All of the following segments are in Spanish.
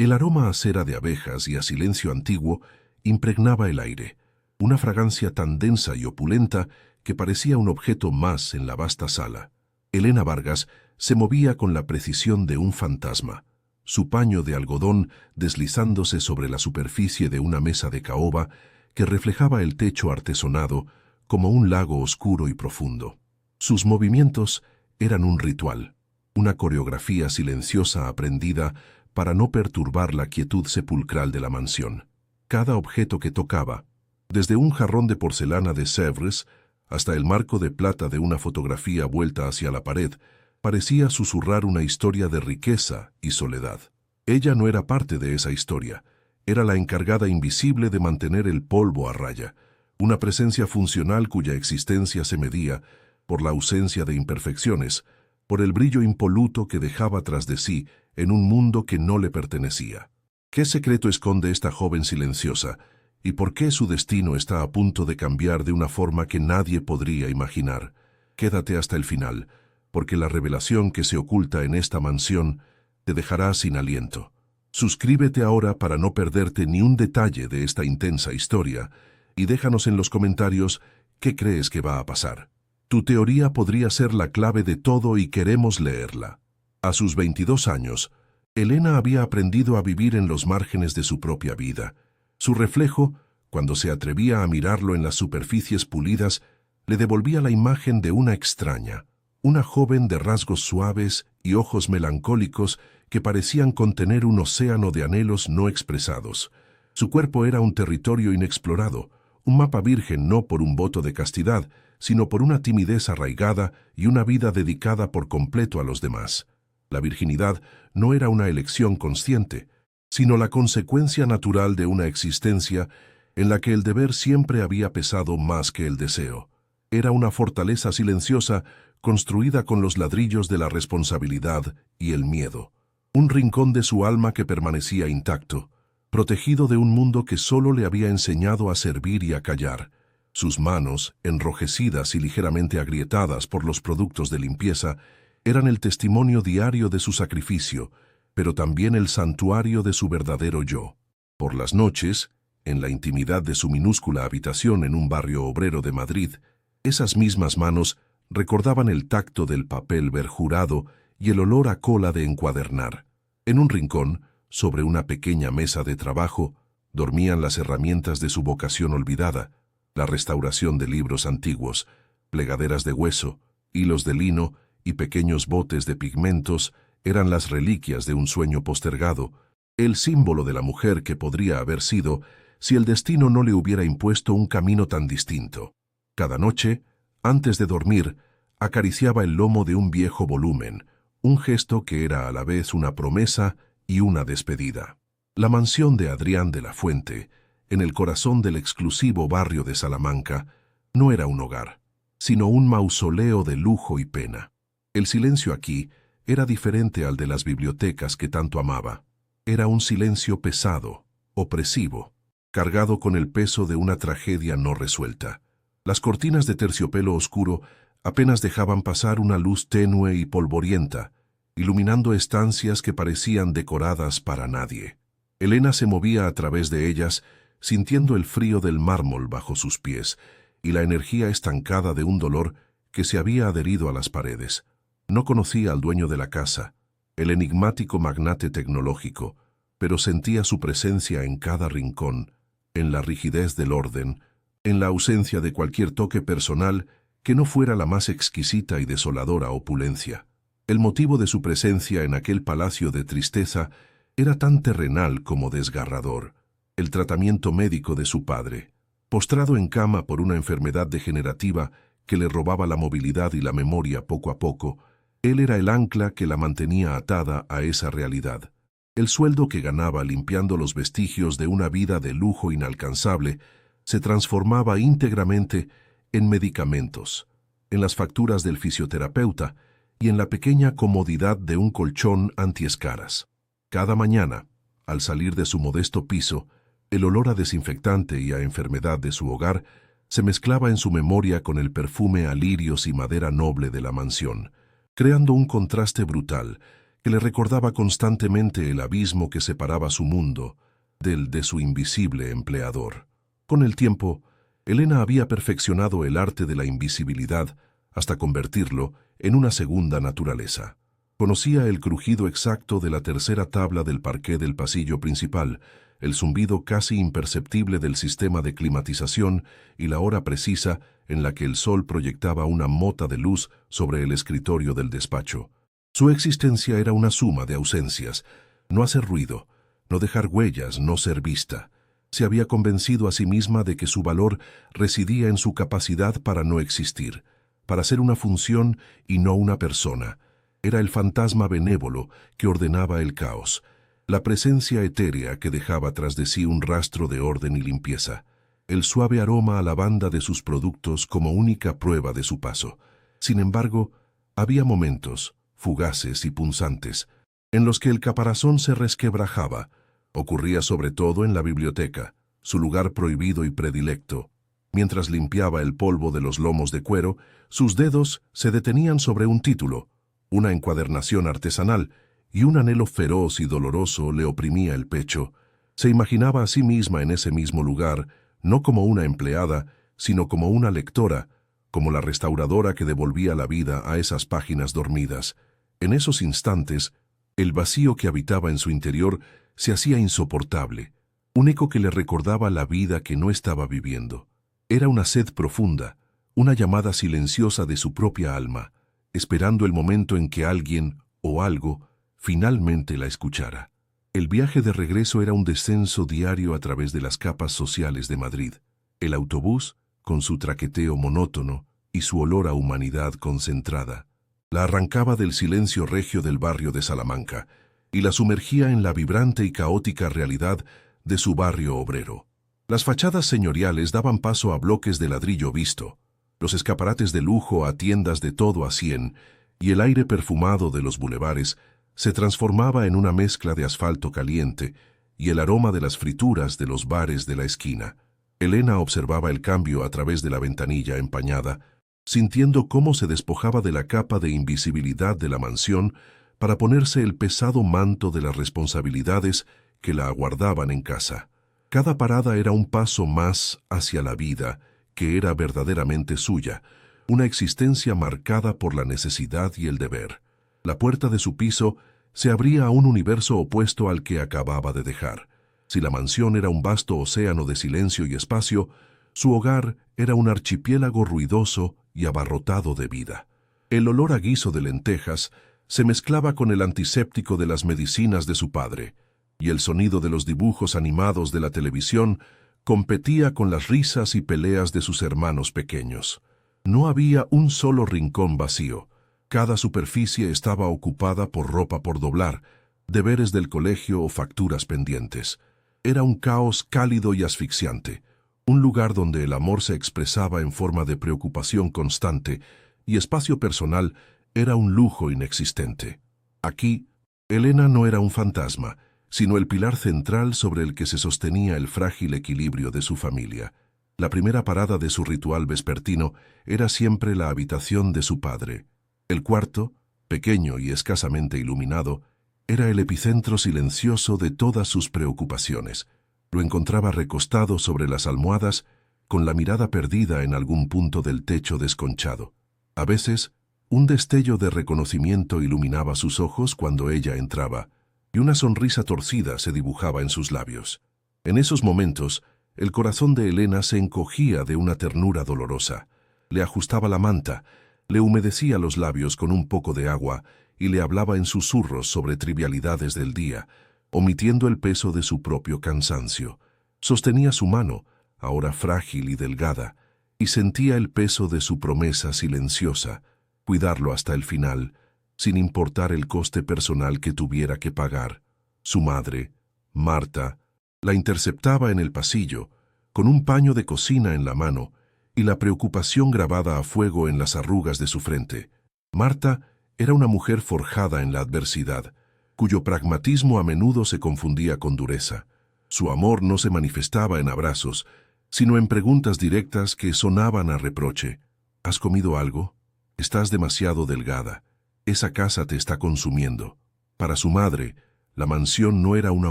El aroma a cera de abejas y a silencio antiguo impregnaba el aire, una fragancia tan densa y opulenta que parecía un objeto más en la vasta sala. Elena Vargas se movía con la precisión de un fantasma, su paño de algodón deslizándose sobre la superficie de una mesa de caoba que reflejaba el techo artesonado como un lago oscuro y profundo. Sus movimientos eran un ritual, una coreografía silenciosa aprendida para no perturbar la quietud sepulcral de la mansión. Cada objeto que tocaba, desde un jarrón de porcelana de Sèvres hasta el marco de plata de una fotografía vuelta hacia la pared, parecía susurrar una historia de riqueza y soledad. Ella no era parte de esa historia, era la encargada invisible de mantener el polvo a raya, una presencia funcional cuya existencia se medía por la ausencia de imperfecciones, por el brillo impoluto que dejaba tras de sí en un mundo que no le pertenecía. ¿Qué secreto esconde esta joven silenciosa? ¿Y por qué su destino está a punto de cambiar de una forma que nadie podría imaginar? Quédate hasta el final, porque la revelación que se oculta en esta mansión te dejará sin aliento. Suscríbete ahora para no perderte ni un detalle de esta intensa historia y déjanos en los comentarios qué crees que va a pasar. Tu teoría podría ser la clave de todo y queremos leerla. A sus 22 años, Elena había aprendido a vivir en los márgenes de su propia vida. Su reflejo, cuando se atrevía a mirarlo en las superficies pulidas, le devolvía la imagen de una extraña, una joven de rasgos suaves y ojos melancólicos que parecían contener un océano de anhelos no expresados. Su cuerpo era un territorio inexplorado, un mapa virgen no por un voto de castidad, sino por una timidez arraigada y una vida dedicada por completo a los demás. La virginidad no era una elección consciente, sino la consecuencia natural de una existencia en la que el deber siempre había pesado más que el deseo. Era una fortaleza silenciosa construida con los ladrillos de la responsabilidad y el miedo. Un rincón de su alma que permanecía intacto, protegido de un mundo que solo le había enseñado a servir y a callar. Sus manos, enrojecidas y ligeramente agrietadas por los productos de limpieza, eran el testimonio diario de su sacrificio, pero también el santuario de su verdadero yo. Por las noches, en la intimidad de su minúscula habitación en un barrio obrero de Madrid, esas mismas manos recordaban el tacto del papel verjurado y el olor a cola de encuadernar. En un rincón, sobre una pequeña mesa de trabajo, dormían las herramientas de su vocación olvidada, la restauración de libros antiguos, plegaderas de hueso, hilos de lino y pequeños botes de pigmentos eran las reliquias de un sueño postergado, el símbolo de la mujer que podría haber sido si el destino no le hubiera impuesto un camino tan distinto. Cada noche, antes de dormir, acariciaba el lomo de un viejo volumen, un gesto que era a la vez una promesa y una despedida. La mansión de Adrián de la Fuente, en el corazón del exclusivo barrio de Salamanca, no era un hogar, sino un mausoleo de lujo y pena. El silencio aquí era diferente al de las bibliotecas que tanto amaba. Era un silencio pesado, opresivo, cargado con el peso de una tragedia no resuelta. Las cortinas de terciopelo oscuro apenas dejaban pasar una luz tenue y polvorienta, iluminando estancias que parecían decoradas para nadie. Elena se movía a través de ellas, sintiendo el frío del mármol bajo sus pies y la energía estancada de un dolor que se había adherido a las paredes. No conocía al dueño de la casa, el enigmático magnate tecnológico, pero sentía su presencia en cada rincón, en la rigidez del orden, en la ausencia de cualquier toque personal que no fuera la más exquisita y desoladora opulencia. El motivo de su presencia en aquel palacio de tristeza era tan terrenal como desgarrador: el tratamiento médico de su padre. Postrado en cama por una enfermedad degenerativa que le robaba la movilidad y la memoria poco a poco, él era el ancla que la mantenía atada a esa realidad. El sueldo que ganaba limpiando los vestigios de una vida de lujo inalcanzable se transformaba íntegramente en medicamentos, en las facturas del fisioterapeuta y en la pequeña comodidad de un colchón antiescaras. Cada mañana, al salir de su modesto piso, el olor a desinfectante y a enfermedad de su hogar se mezclaba en su memoria con el perfume a lirios y madera noble de la mansión, creando un contraste brutal que le recordaba constantemente el abismo que separaba su mundo del de su invisible empleador. Con el tiempo, Elena había perfeccionado el arte de la invisibilidad hasta convertirlo en una segunda naturaleza. Conocía el crujido exacto de la tercera tabla del parqué del pasillo principal, el zumbido casi imperceptible del sistema de climatización y la hora precisa en la que el sol proyectaba una mota de luz sobre el escritorio del despacho. Su existencia era una suma de ausencias: no hacer ruido, no dejar huellas, no ser vista. Se había convencido a sí misma de que su valor residía en su capacidad para no existir, para ser una función y no una persona. Era el fantasma benévolo que ordenaba el caos, la presencia etérea que dejaba tras de sí un rastro de orden y limpieza, el suave aroma a lavanda de sus productos como única prueba de su paso. Sin embargo, había momentos, fugaces y punzantes, en los que el caparazón se resquebrajaba. Ocurría sobre todo en la biblioteca, su lugar prohibido y predilecto. Mientras limpiaba el polvo de los lomos de cuero, sus dedos se detenían sobre un título, una encuadernación artesanal, y un anhelo feroz y doloroso le oprimía el pecho. Se imaginaba a sí misma en ese mismo lugar, no como una empleada, sino como una lectora, como la restauradora que devolvía la vida a esas páginas dormidas. En esos instantes, el vacío que habitaba en su interior se hacía insoportable, un eco que le recordaba la vida que no estaba viviendo. Era una sed profunda, una llamada silenciosa de su propia alma, esperando el momento en que alguien o algo finalmente la escuchara. El viaje de regreso era un descenso diario a través de las capas sociales de Madrid. El autobús, con su traqueteo monótono y su olor a humanidad concentrada, la arrancaba del silencio regio del barrio de Salamanca y la sumergía en la vibrante y caótica realidad de su barrio obrero. Las fachadas señoriales daban paso a bloques de ladrillo visto, los escaparates de lujo a tiendas de todo a 100, y el aire perfumado de los bulevares se transformaba en una mezcla de asfalto caliente y el aroma de las frituras de los bares de la esquina. Elena observaba el cambio a través de la ventanilla empañada, sintiendo cómo se despojaba de la capa de invisibilidad de la mansión para ponerse el pesado manto de las responsabilidades que la aguardaban en casa. Cada parada era un paso más hacia la vida, que era verdaderamente suya, una existencia marcada por la necesidad y el deber. La puerta de su piso se abría a un universo opuesto al que acababa de dejar. Si la mansión era un vasto océano de silencio y espacio, su hogar era un archipiélago ruidoso y abarrotado de vida. El olor a guiso de lentejas se mezclaba con el antiséptico de las medicinas de su padre, y el sonido de los dibujos animados de la televisión competía con las risas y peleas de sus hermanos pequeños. No había un solo rincón vacío. Cada superficie estaba ocupada por ropa por doblar, deberes del colegio o facturas pendientes. Era un caos cálido y asfixiante, un lugar donde el amor se expresaba en forma de preocupación constante y espacio personal era un lujo inexistente. Aquí, Elena no era un fantasma, sino el pilar central sobre el que se sostenía el frágil equilibrio de su familia. La primera parada de su ritual vespertino era siempre la habitación de su padre. El cuarto, pequeño y escasamente iluminado, era el epicentro silencioso de todas sus preocupaciones. Lo encontraba recostado sobre las almohadas, con la mirada perdida en algún punto del techo desconchado. A veces, un destello de reconocimiento iluminaba sus ojos cuando ella entraba, y una sonrisa torcida se dibujaba en sus labios. En esos momentos, el corazón de Elena se encogía de una ternura dolorosa. Le ajustaba la manta, le humedecía los labios con un poco de agua y le hablaba en susurros sobre trivialidades del día, omitiendo el peso de su propio cansancio. Sostenía su mano, ahora frágil y delgada, y sentía el peso de su promesa silenciosa, cuidarlo hasta el final, sin importar el coste personal que tuviera que pagar. Su madre, Marta, la interceptaba en el pasillo, con un paño de cocina en la mano y la preocupación grabada a fuego en las arrugas de su frente. Marta era una mujer forjada en la adversidad, cuyo pragmatismo a menudo se confundía con dureza. Su amor no se manifestaba en abrazos, sino en preguntas directas que sonaban a reproche. ¿Has comido algo? Estás demasiado delgada. Esa casa te está consumiendo. Para su madre, la mansión no era una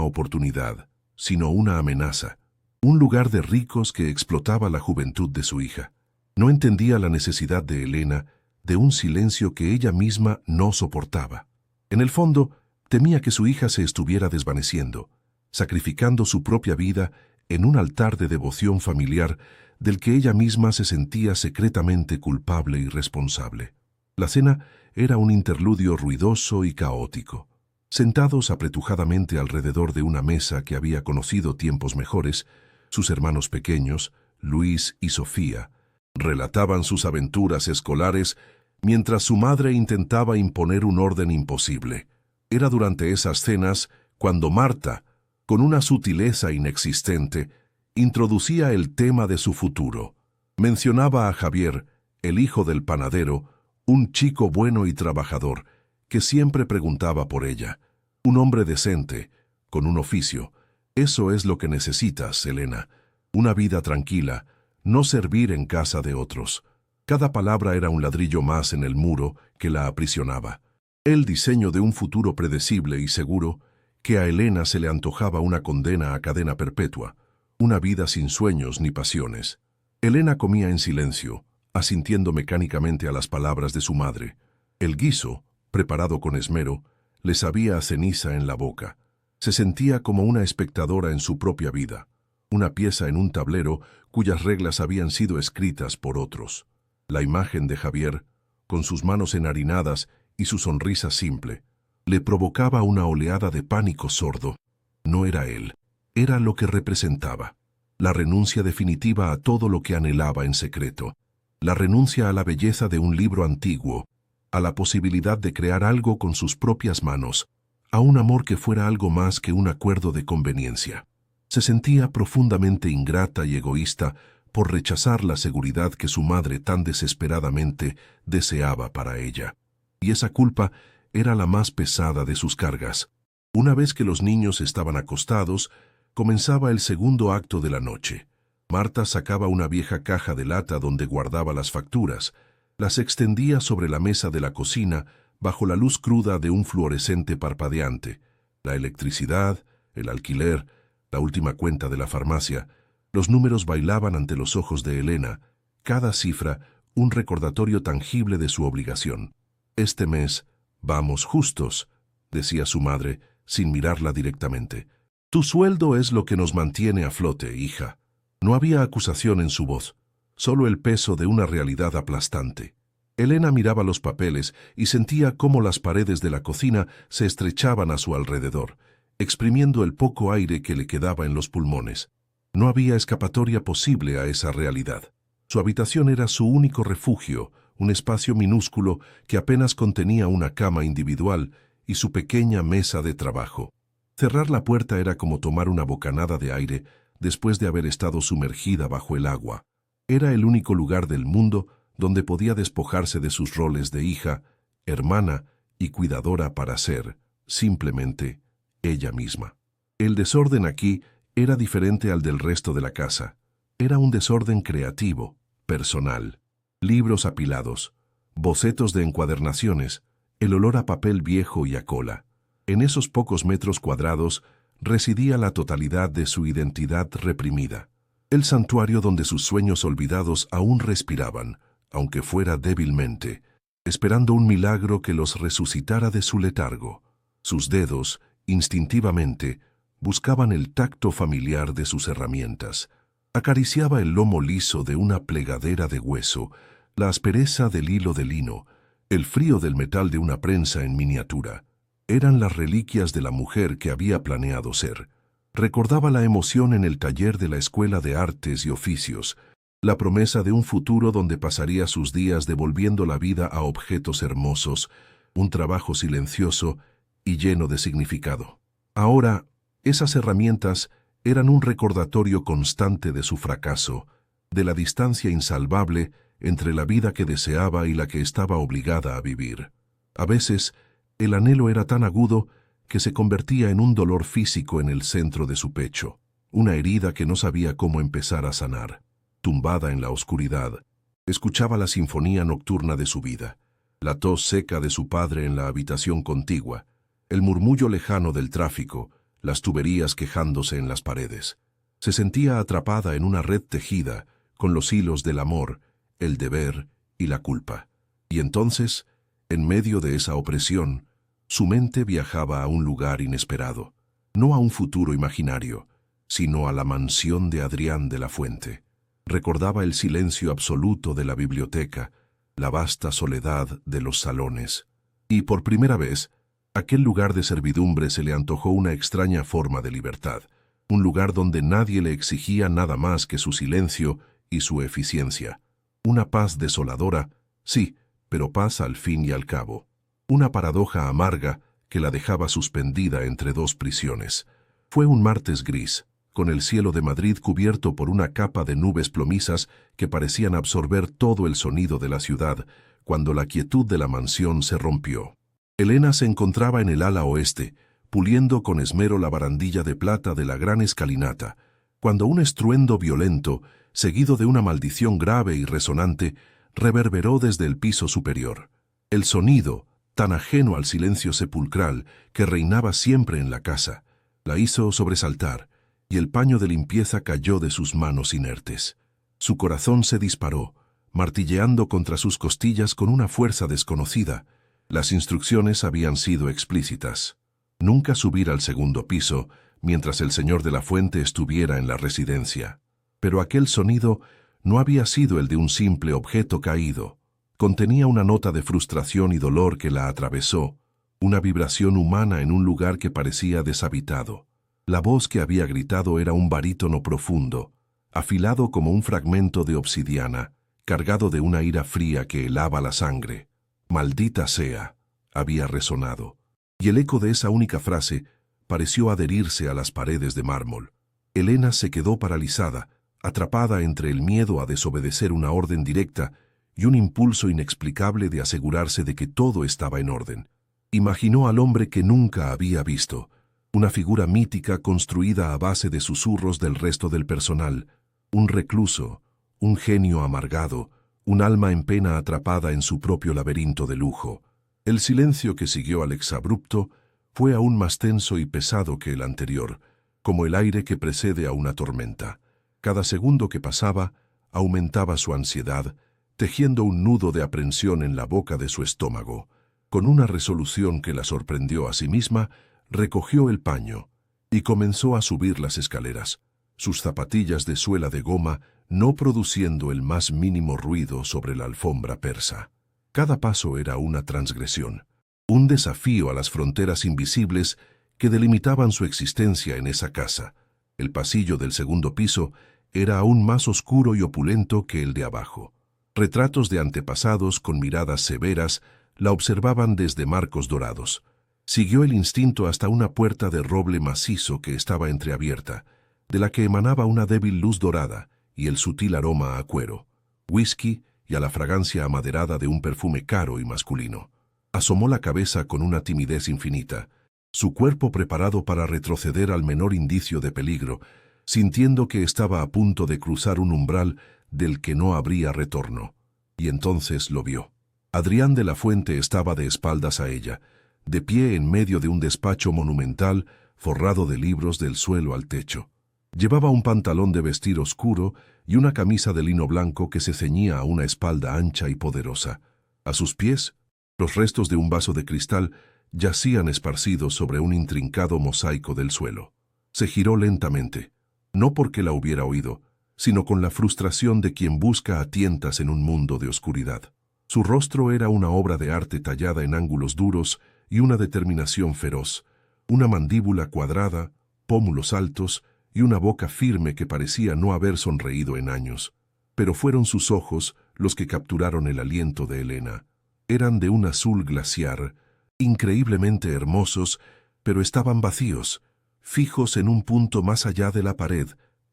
oportunidad, sino una amenaza. Un lugar de ricos que explotaba la juventud de su hija. No entendía la necesidad de Elena de un silencio que ella misma no soportaba. En el fondo, temía que su hija se estuviera desvaneciendo, sacrificando su propia vida en un altar de devoción familiar del que ella misma se sentía secretamente culpable y responsable. La cena era un interludio ruidoso y caótico. Sentados apretujadamente alrededor de una mesa que había conocido tiempos mejores, sus hermanos pequeños, Luis y Sofía, relataban sus aventuras escolares mientras su madre intentaba imponer un orden imposible. Era durante esas cenas cuando Marta, con una sutileza inexistente, introducía el tema de su futuro. Mencionaba a Javier, el hijo del panadero, un chico bueno y trabajador, que siempre preguntaba por ella. Un hombre decente, con un oficio. Eso es lo que necesitas, Elena. Una vida tranquila, no servir en casa de otros. Cada palabra era un ladrillo más en el muro que la aprisionaba. El diseño de un futuro predecible y seguro, que a Elena se le antojaba una condena a cadena perpetua, una vida sin sueños ni pasiones. Elena comía en silencio, asintiendo mecánicamente a las palabras de su madre. El guiso, preparado con esmero, le sabía a ceniza en la boca. Se sentía como una espectadora en su propia vida, una pieza en un tablero cuyas reglas habían sido escritas por otros. La imagen de Javier, con sus manos enharinadas y su sonrisa simple, le provocaba una oleada de pánico sordo. No era él, era lo que representaba. La renuncia definitiva a todo lo que anhelaba en secreto. La renuncia a la belleza de un libro antiguo, a la posibilidad de crear algo con sus propias manos, a un amor que fuera algo más que un acuerdo de conveniencia. Se sentía profundamente ingrata y egoísta por rechazar la seguridad que su madre tan desesperadamente deseaba para ella. Y esa culpa era la más pesada de sus cargas. Una vez que los niños estaban acostados, comenzaba el segundo acto de la noche. Marta sacaba una vieja caja de lata donde guardaba las facturas, las extendía sobre la mesa de la cocina bajo la luz cruda de un fluorescente parpadeante. La electricidad, el alquiler, la última cuenta de la farmacia, los números bailaban ante los ojos de Elena, cada cifra un recordatorio tangible de su obligación. Este mes, vamos justos, decía su madre, sin mirarla directamente. Tu sueldo es lo que nos mantiene a flote, hija. No había acusación en su voz, solo el peso de una realidad aplastante. Elena miraba los papeles y sentía cómo las paredes de la cocina se estrechaban a su alrededor, exprimiendo el poco aire que le quedaba en los pulmones. No había escapatoria posible a esa realidad. Su habitación era su único refugio, un espacio minúsculo que apenas contenía una cama individual y su pequeña mesa de trabajo. Cerrar la puerta era como tomar una bocanada de aire después de haber estado sumergida bajo el agua. Era el único lugar del mundo donde podía despojarse de sus roles de hija, hermana y cuidadora para ser, simplemente, ella misma. El desorden aquí era diferente al del resto de la casa. Era un desorden creativo, personal. Libros apilados, bocetos de encuadernaciones, el olor a papel viejo y a cola. En esos pocos metros cuadrados residía la totalidad de su identidad reprimida. El santuario donde sus sueños olvidados aún respiraban, aunque fuera débilmente, esperando un milagro que los resucitara de su letargo. Sus dedos, instintivamente, buscaban el tacto familiar de sus herramientas. Acariciaba el lomo liso de una plegadera de hueso, la aspereza del hilo de lino, el frío del metal de una prensa en miniatura. Eran las reliquias de la mujer que había planeado ser. Recordaba la emoción en el taller de la Escuela de Artes y Oficios, la promesa de un futuro donde pasaría sus días devolviendo la vida a objetos hermosos, un trabajo silencioso y lleno de significado. Ahora, esas herramientas eran un recordatorio constante de su fracaso, de la distancia insalvable entre la vida que deseaba y la que estaba obligada a vivir. A veces, el anhelo era tan agudo que se convertía en un dolor físico en el centro de su pecho, una herida que no sabía cómo empezar a sanar. Tumbada en la oscuridad, escuchaba la sinfonía nocturna de su vida, la tos seca de su padre en la habitación contigua, el murmullo lejano del tráfico, las tuberías quejándose en las paredes. Se sentía atrapada en una red tejida con los hilos del amor, el deber y la culpa. Y entonces, en medio de esa opresión, su mente viajaba a un lugar inesperado, no a un futuro imaginario, sino a la mansión de Adrián de la Fuente. Recordaba el silencio absoluto de la biblioteca, la vasta soledad de los salones. Y por primera vez, aquel lugar de servidumbre se le antojó una extraña forma de libertad, un lugar donde nadie le exigía nada más que su silencio y su eficiencia. Una paz desoladora, sí, pero paz al fin y al cabo. Una paradoja amarga que la dejaba suspendida entre dos prisiones. Fue un martes gris, con el cielo de Madrid cubierto por una capa de nubes plomizas que parecían absorber todo el sonido de la ciudad, cuando la quietud de la mansión se rompió. Elena se encontraba en el ala oeste, puliendo con esmero la barandilla de plata de la gran escalinata, cuando un estruendo violento, seguido de una maldición grave y resonante, reverberó desde el piso superior. El sonido, tan ajeno al silencio sepulcral que reinaba siempre en la casa, la hizo sobresaltar, y el paño de limpieza cayó de sus manos inertes. Su corazón se disparó, martilleando contra sus costillas con una fuerza desconocida. Las instrucciones habían sido explícitas. Nunca subir al segundo piso mientras el señor de la Fuente estuviera en la residencia. Pero aquel sonido no había sido el de un simple objeto caído. Contenía una nota de frustración y dolor que la atravesó, una vibración humana en un lugar que parecía deshabitado. La voz que había gritado era un barítono profundo, afilado como un fragmento de obsidiana, cargado de una ira fría que helaba la sangre. «Maldita sea», había resonado, y el eco de esa única frase pareció adherirse a las paredes de mármol. Elena se quedó paralizada, atrapada entre el miedo a desobedecer una orden directa y un impulso inexplicable de asegurarse de que todo estaba en orden. Imaginó al hombre que nunca había visto, una figura mítica construida a base de susurros del resto del personal, un recluso, un genio amargado, un alma en pena atrapada en su propio laberinto de lujo. El silencio que siguió al exabrupto fue aún más tenso y pesado que el anterior, como el aire que precede a una tormenta. Cada segundo que pasaba aumentaba su ansiedad, tejiendo un nudo de aprensión en la boca de su estómago. Con una resolución que la sorprendió a sí misma, recogió el paño y comenzó a subir las escaleras, sus zapatillas de suela de goma no produciendo el más mínimo ruido sobre la alfombra persa. Cada paso era una transgresión, un desafío a las fronteras invisibles que delimitaban su existencia en esa casa. El pasillo del segundo piso era aún más oscuro y opulento que el de abajo. Retratos de antepasados con miradas severas la observaban desde marcos dorados. Siguió el instinto hasta una puerta de roble macizo que estaba entreabierta, de la que emanaba una débil luz dorada y el sutil aroma a cuero, whisky y a la fragancia amaderada de un perfume caro y masculino. Asomó la cabeza con una timidez infinita, su cuerpo preparado para retroceder al menor indicio de peligro, sintiendo que estaba a punto de cruzar un umbral del que no habría retorno. Y entonces lo vio. Adrián de la Fuente estaba de espaldas a ella, de pie en medio de un despacho monumental forrado de libros del suelo al techo. Llevaba un pantalón de vestir oscuro y una camisa de lino blanco que se ceñía a una espalda ancha y poderosa. A sus pies, los restos de un vaso de cristal yacían esparcidos sobre un intrincado mosaico del suelo. Se giró lentamente, no porque la hubiera oído, sino con la frustración de quien busca a tientas en un mundo de oscuridad. Su rostro era una obra de arte tallada en ángulos duros y una determinación feroz, una mandíbula cuadrada, pómulos altos y una boca firme que parecía no haber sonreído en años. Pero fueron sus ojos los que capturaron el aliento de Elena. Eran de un azul glaciar, increíblemente hermosos, pero estaban vacíos, fijos en un punto más allá de la pared,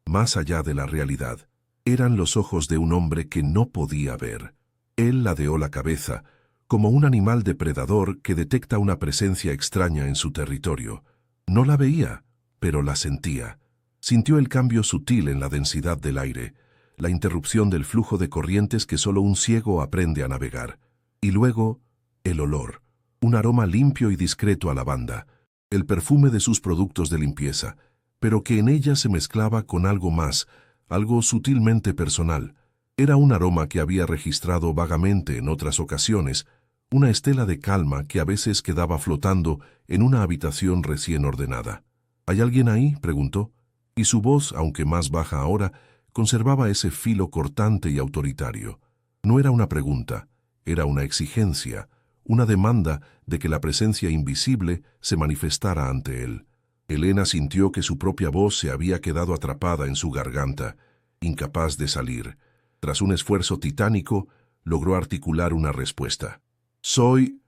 más allá de la realidad. Eran los ojos de un hombre que no podía ver. Él ladeó la cabeza, como un animal depredador que detecta una presencia extraña en su territorio. No la veía, pero la sentía. Sintió el cambio sutil en la densidad del aire, la interrupción del flujo de corrientes que solo un ciego aprende a navegar. Y luego, el olor. un aroma limpio y discreto a lavanda, el perfume de sus productos de limpieza, pero que en ella se mezclaba con algo más, algo sutilmente personal. Era un aroma que había registrado vagamente en otras ocasiones, una estela de calma que a veces quedaba flotando en una habitación recién ordenada. ¿Hay alguien ahí?, preguntó, y su voz, aunque más baja ahora, conservaba ese filo cortante y autoritario. No era una pregunta, era una exigencia, una demanda de que la presencia invisible se manifestara ante él. Elena sintió que su propia voz se había quedado atrapada en su garganta, incapaz de salir. Tras un esfuerzo titánico, logró articular una respuesta. Soy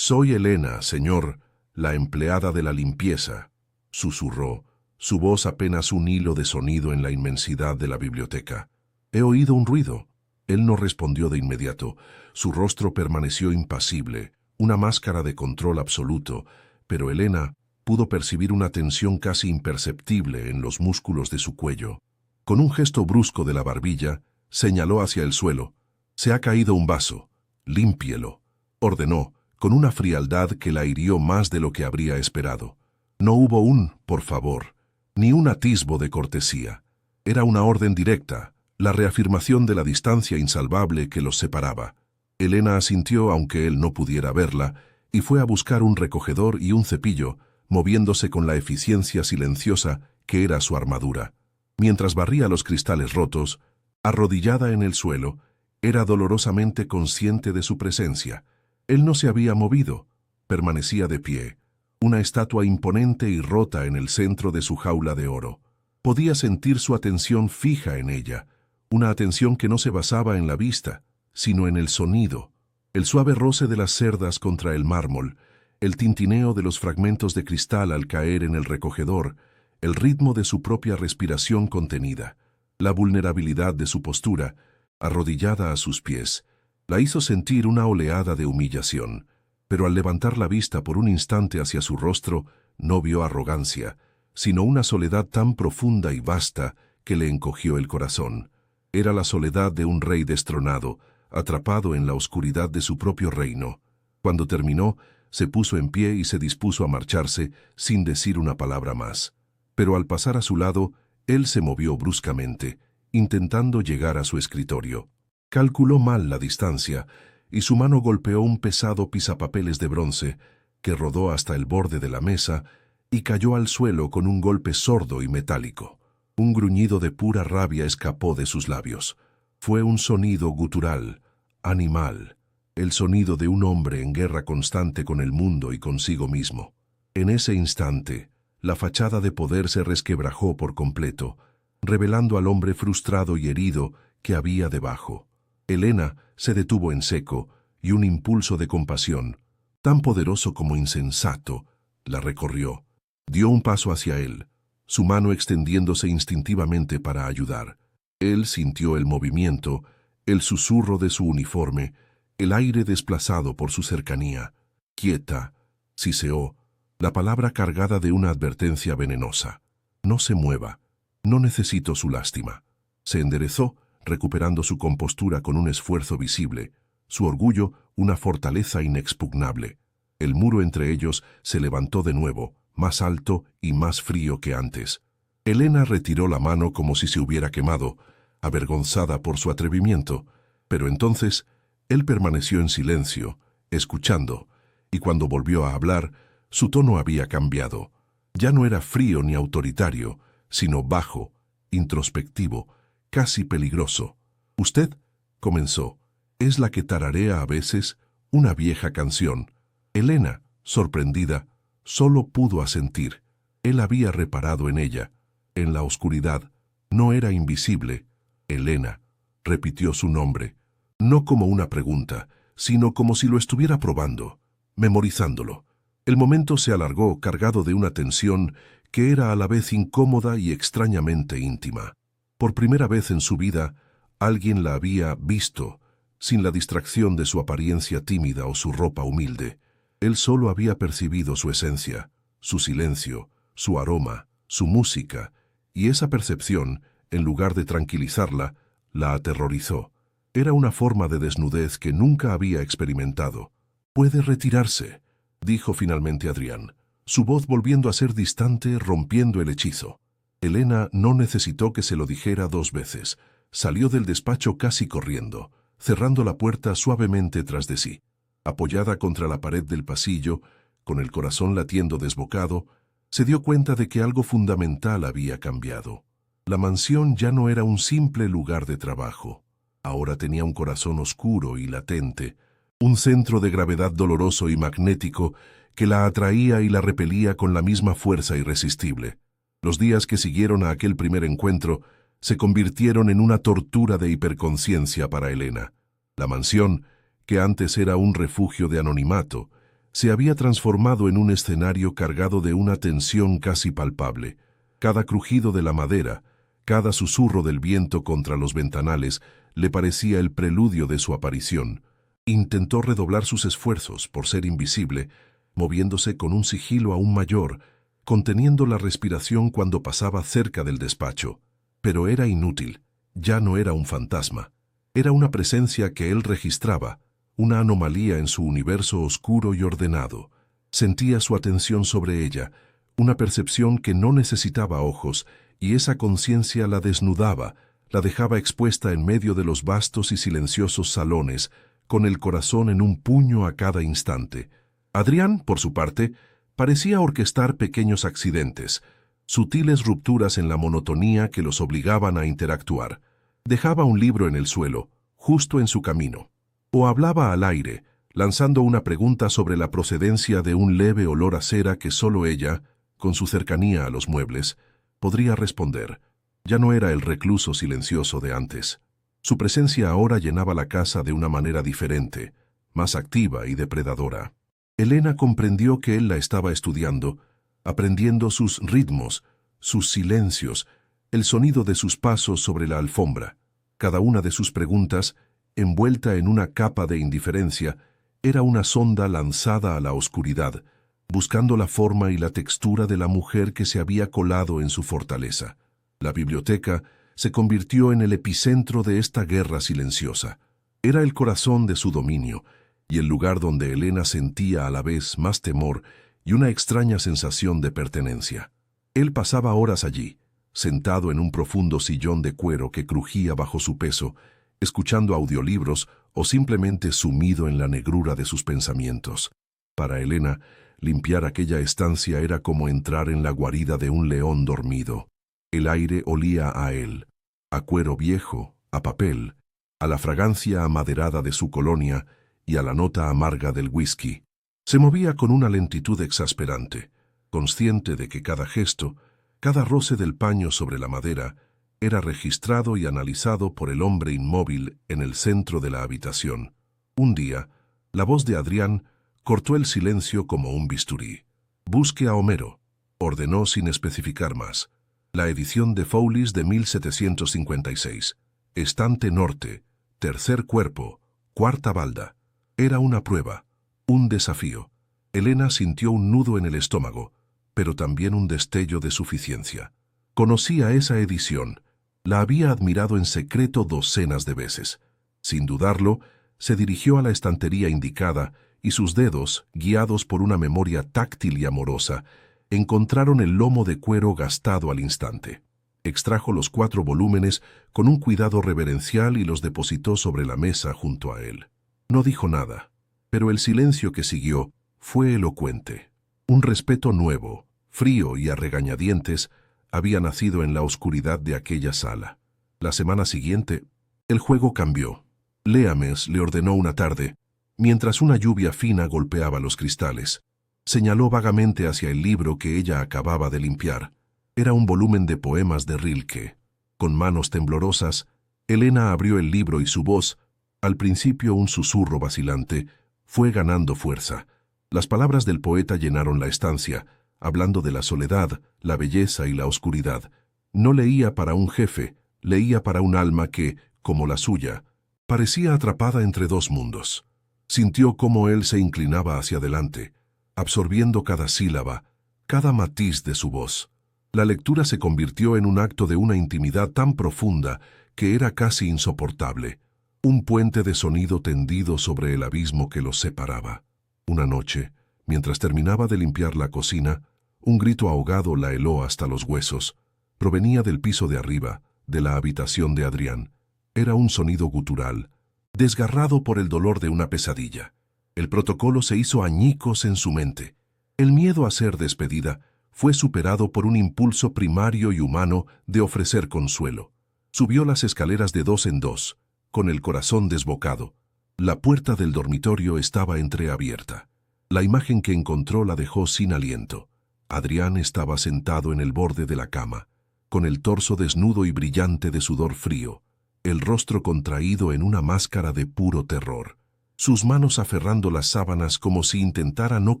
Elena, señor, la empleada de la limpieza, susurró, su voz apenas un hilo de sonido en la inmensidad de la biblioteca. He oído un ruido. Él no respondió de inmediato. Su rostro permaneció impasible, una máscara de control absoluto, pero Elena pudo percibir una tensión casi imperceptible en los músculos de su cuello. Con un gesto brusco de la barbilla, señaló hacia el suelo. «Se ha caído un vaso. Límpielo», ordenó, con una frialdad que la hirió más de lo que habría esperado. No hubo un «por favor», ni un atisbo de cortesía. Era una orden directa, la reafirmación de la distancia insalvable que los separaba. Elena asintió aunque él no pudiera verla, y fue a buscar un recogedor y un cepillo, moviéndose con la eficiencia silenciosa que era su armadura. Mientras barría los cristales rotos, arrodillada en el suelo, era dolorosamente consciente de su presencia. Él no se había movido, permanecía de pie, una estatua imponente y rota en el centro de su jaula de oro. Podía sentir su atención fija en ella, una atención que no se basaba en la vista, sino en el sonido, el suave roce de las cerdas contra el mármol, el tintineo de los fragmentos de cristal al caer en el recogedor, el ritmo de su propia respiración contenida, la vulnerabilidad de su postura, arrodillada a sus pies, la hizo sentir una oleada de humillación, pero al levantar la vista por un instante hacia su rostro, no vio arrogancia, sino una soledad tan profunda y vasta que le encogió el corazón. Era la soledad de un rey destronado, atrapado en la oscuridad de su propio reino. Cuando terminó, se puso en pie y se dispuso a marcharse sin decir una palabra más. Pero al pasar a su lado, él se movió bruscamente, intentando llegar a su escritorio. Calculó mal la distancia, y su mano golpeó un pesado pisapapeles de bronce, que rodó hasta el borde de la mesa y cayó al suelo con un golpe sordo y metálico. Un gruñido de pura rabia escapó de sus labios. Fue un sonido gutural, animal, el sonido de un hombre en guerra constante con el mundo y consigo mismo. En ese instante, la fachada de poder se resquebrajó por completo, revelando al hombre frustrado y herido que había debajo. Elena se detuvo en seco, y un impulso de compasión, tan poderoso como insensato, la recorrió. Dio un paso hacia él, su mano extendiéndose instintivamente para ayudar. Él sintió el movimiento, el susurro de su uniforme, el aire desplazado por su cercanía. Quieta, siseó, la palabra cargada de una advertencia venenosa. No se mueva, no necesito su lástima. Se enderezó, recuperando su compostura con un esfuerzo visible, su orgullo una fortaleza inexpugnable. El muro entre ellos se levantó de nuevo, más alto y más frío que antes. Elena retiró la mano como si se hubiera quemado, avergonzada por su atrevimiento, pero entonces él permaneció en silencio, escuchando, y cuando volvió a hablar, su tono había cambiado. Ya no era frío ni autoritario, sino bajo, introspectivo, casi peligroso. «Usted», comenzó, «es la que tararea a veces una vieja canción». Elena, sorprendida, solo pudo asentir. Él había reparado en ella, en la oscuridad. No era invisible. Elena, repitió su nombre, no como una pregunta, sino como si lo estuviera probando, memorizándolo. El momento se alargó cargado de una tensión que era a la vez incómoda y extrañamente íntima. Por primera vez en su vida, alguien la había visto, sin la distracción de su apariencia tímida o su ropa humilde. Él solo había percibido su esencia, su silencio, su aroma, su música, y esa percepción, en lugar de tranquilizarla, la aterrorizó. Era una forma de desnudez que nunca había experimentado. «Puede retirarse», dijo finalmente Adrián, su voz volviendo a ser distante, rompiendo el hechizo. Elena no necesitó que se lo dijera 2 veces. Salió del despacho casi corriendo, cerrando la puerta suavemente tras de sí. Apoyada contra la pared del pasillo, con el corazón latiendo desbocado, se dio cuenta de que algo fundamental había cambiado. La mansión ya no era un simple lugar de trabajo. Ahora tenía un corazón oscuro y latente, un centro de gravedad doloroso y magnético que la atraía y la repelía con la misma fuerza irresistible. Los días que siguieron a aquel primer encuentro se convirtieron en una tortura de hiperconciencia para Elena. La mansión, que antes era un refugio de anonimato, se había transformado en un escenario cargado de una tensión casi palpable. Cada crujido de la madera, cada susurro del viento contra los ventanales le parecía el preludio de su aparición. Intentó redoblar sus esfuerzos por ser invisible, moviéndose con un sigilo aún mayor, conteniendo la respiración cuando pasaba cerca del despacho. Pero era inútil. Ya no era un fantasma. Era una presencia que él registraba, una anomalía en su universo oscuro y ordenado. Sentía su atención sobre ella, una percepción que no necesitaba ojos, y esa conciencia la desnudaba, la dejaba expuesta en medio de los vastos y silenciosos salones, con el corazón en un puño a cada instante. Adrián, por su parte, parecía orquestar pequeños accidentes, sutiles rupturas en la monotonía que los obligaban a interactuar. Dejaba un libro en el suelo, justo en su camino. O hablaba al aire, lanzando una pregunta sobre la procedencia de un leve olor a cera que solo ella, con su cercanía a los muebles, podría responder. Ya no era el recluso silencioso de antes. Su presencia ahora llenaba la casa de una manera diferente, más activa y depredadora. Elena comprendió que él la estaba estudiando, aprendiendo sus ritmos, sus silencios, el sonido de sus pasos sobre la alfombra. Cada una de sus preguntas, envuelta en una capa de indiferencia, era una sonda lanzada a la oscuridad, buscando la forma y la textura de la mujer que se había colado en su fortaleza. La biblioteca se convirtió en el epicentro de esta guerra silenciosa. Era el corazón de su dominio, y el lugar donde Elena sentía a la vez más temor y una extraña sensación de pertenencia. Él pasaba horas allí, sentado en un profundo sillón de cuero que crujía bajo su peso, escuchando audiolibros o simplemente sumido en la negrura de sus pensamientos. Para Elena, limpiar aquella estancia era como entrar en la guarida de un león dormido. El aire olía a él, a cuero viejo, a papel, a la fragancia amaderada de su colonia y a la nota amarga del whisky. Se movía con una lentitud exasperante, consciente de que cada gesto, cada roce del paño sobre la madera, era registrado y analizado por el hombre inmóvil en el centro de la habitación. Un día, la voz de Adrián cortó el silencio como un bisturí. «Busque a Homero», ordenó sin especificar más. La edición de Foulis de 1756. Estante norte, tercer cuerpo, cuarta balda. Era una prueba, un desafío. Elena sintió un nudo en el estómago, pero también un destello de suficiencia. Conocía esa edición. La había admirado en secreto docenas de veces. Sin dudarlo, se dirigió a la estantería indicada y sus dedos, guiados por una memoria táctil y amorosa, encontraron el lomo de cuero gastado al instante. Extrajo los 4 volúmenes con un cuidado reverencial y los depositó sobre la mesa junto a él. No dijo nada, pero el silencio que siguió fue elocuente. Un respeto nuevo, frío y a regañadientes, había nacido en la oscuridad de aquella sala. La semana siguiente, el juego cambió. Leames le ordenó una tarde, mientras una lluvia fina golpeaba los cristales. Señaló vagamente hacia el libro que ella acababa de limpiar. Era un volumen de poemas de Rilke. Con manos temblorosas, Elena abrió el libro y su voz, al principio un susurro vacilante, fue ganando fuerza. Las palabras del poeta llenaron la estancia, hablando de la soledad, la belleza y la oscuridad. No leía para un jefe, leía para un alma que, como la suya, parecía atrapada entre 2 mundos. Sintió cómo él se inclinaba hacia adelante, absorbiendo cada sílaba, cada matiz de su voz. La lectura se convirtió en un acto de una intimidad tan profunda que era casi insoportable, un puente de sonido tendido sobre el abismo que los separaba. Una noche, Mientras terminaba de limpiar la cocina, un grito ahogado la heló hasta los huesos. Provenía del piso de arriba, de la habitación de Adrián. Era un sonido gutural, desgarrado por el dolor de una pesadilla. El protocolo se hizo añicos en su mente. El miedo a ser despedida fue superado por un impulso primario y humano de ofrecer consuelo. Subió las escaleras de 2 en 2, con el corazón desbocado. La puerta del dormitorio estaba entreabierta. La imagen que encontró la dejó sin aliento. Adrián estaba sentado en el borde de la cama, con el torso desnudo y brillante de sudor frío, el rostro contraído en una máscara de puro terror, sus manos aferrando las sábanas como si intentara no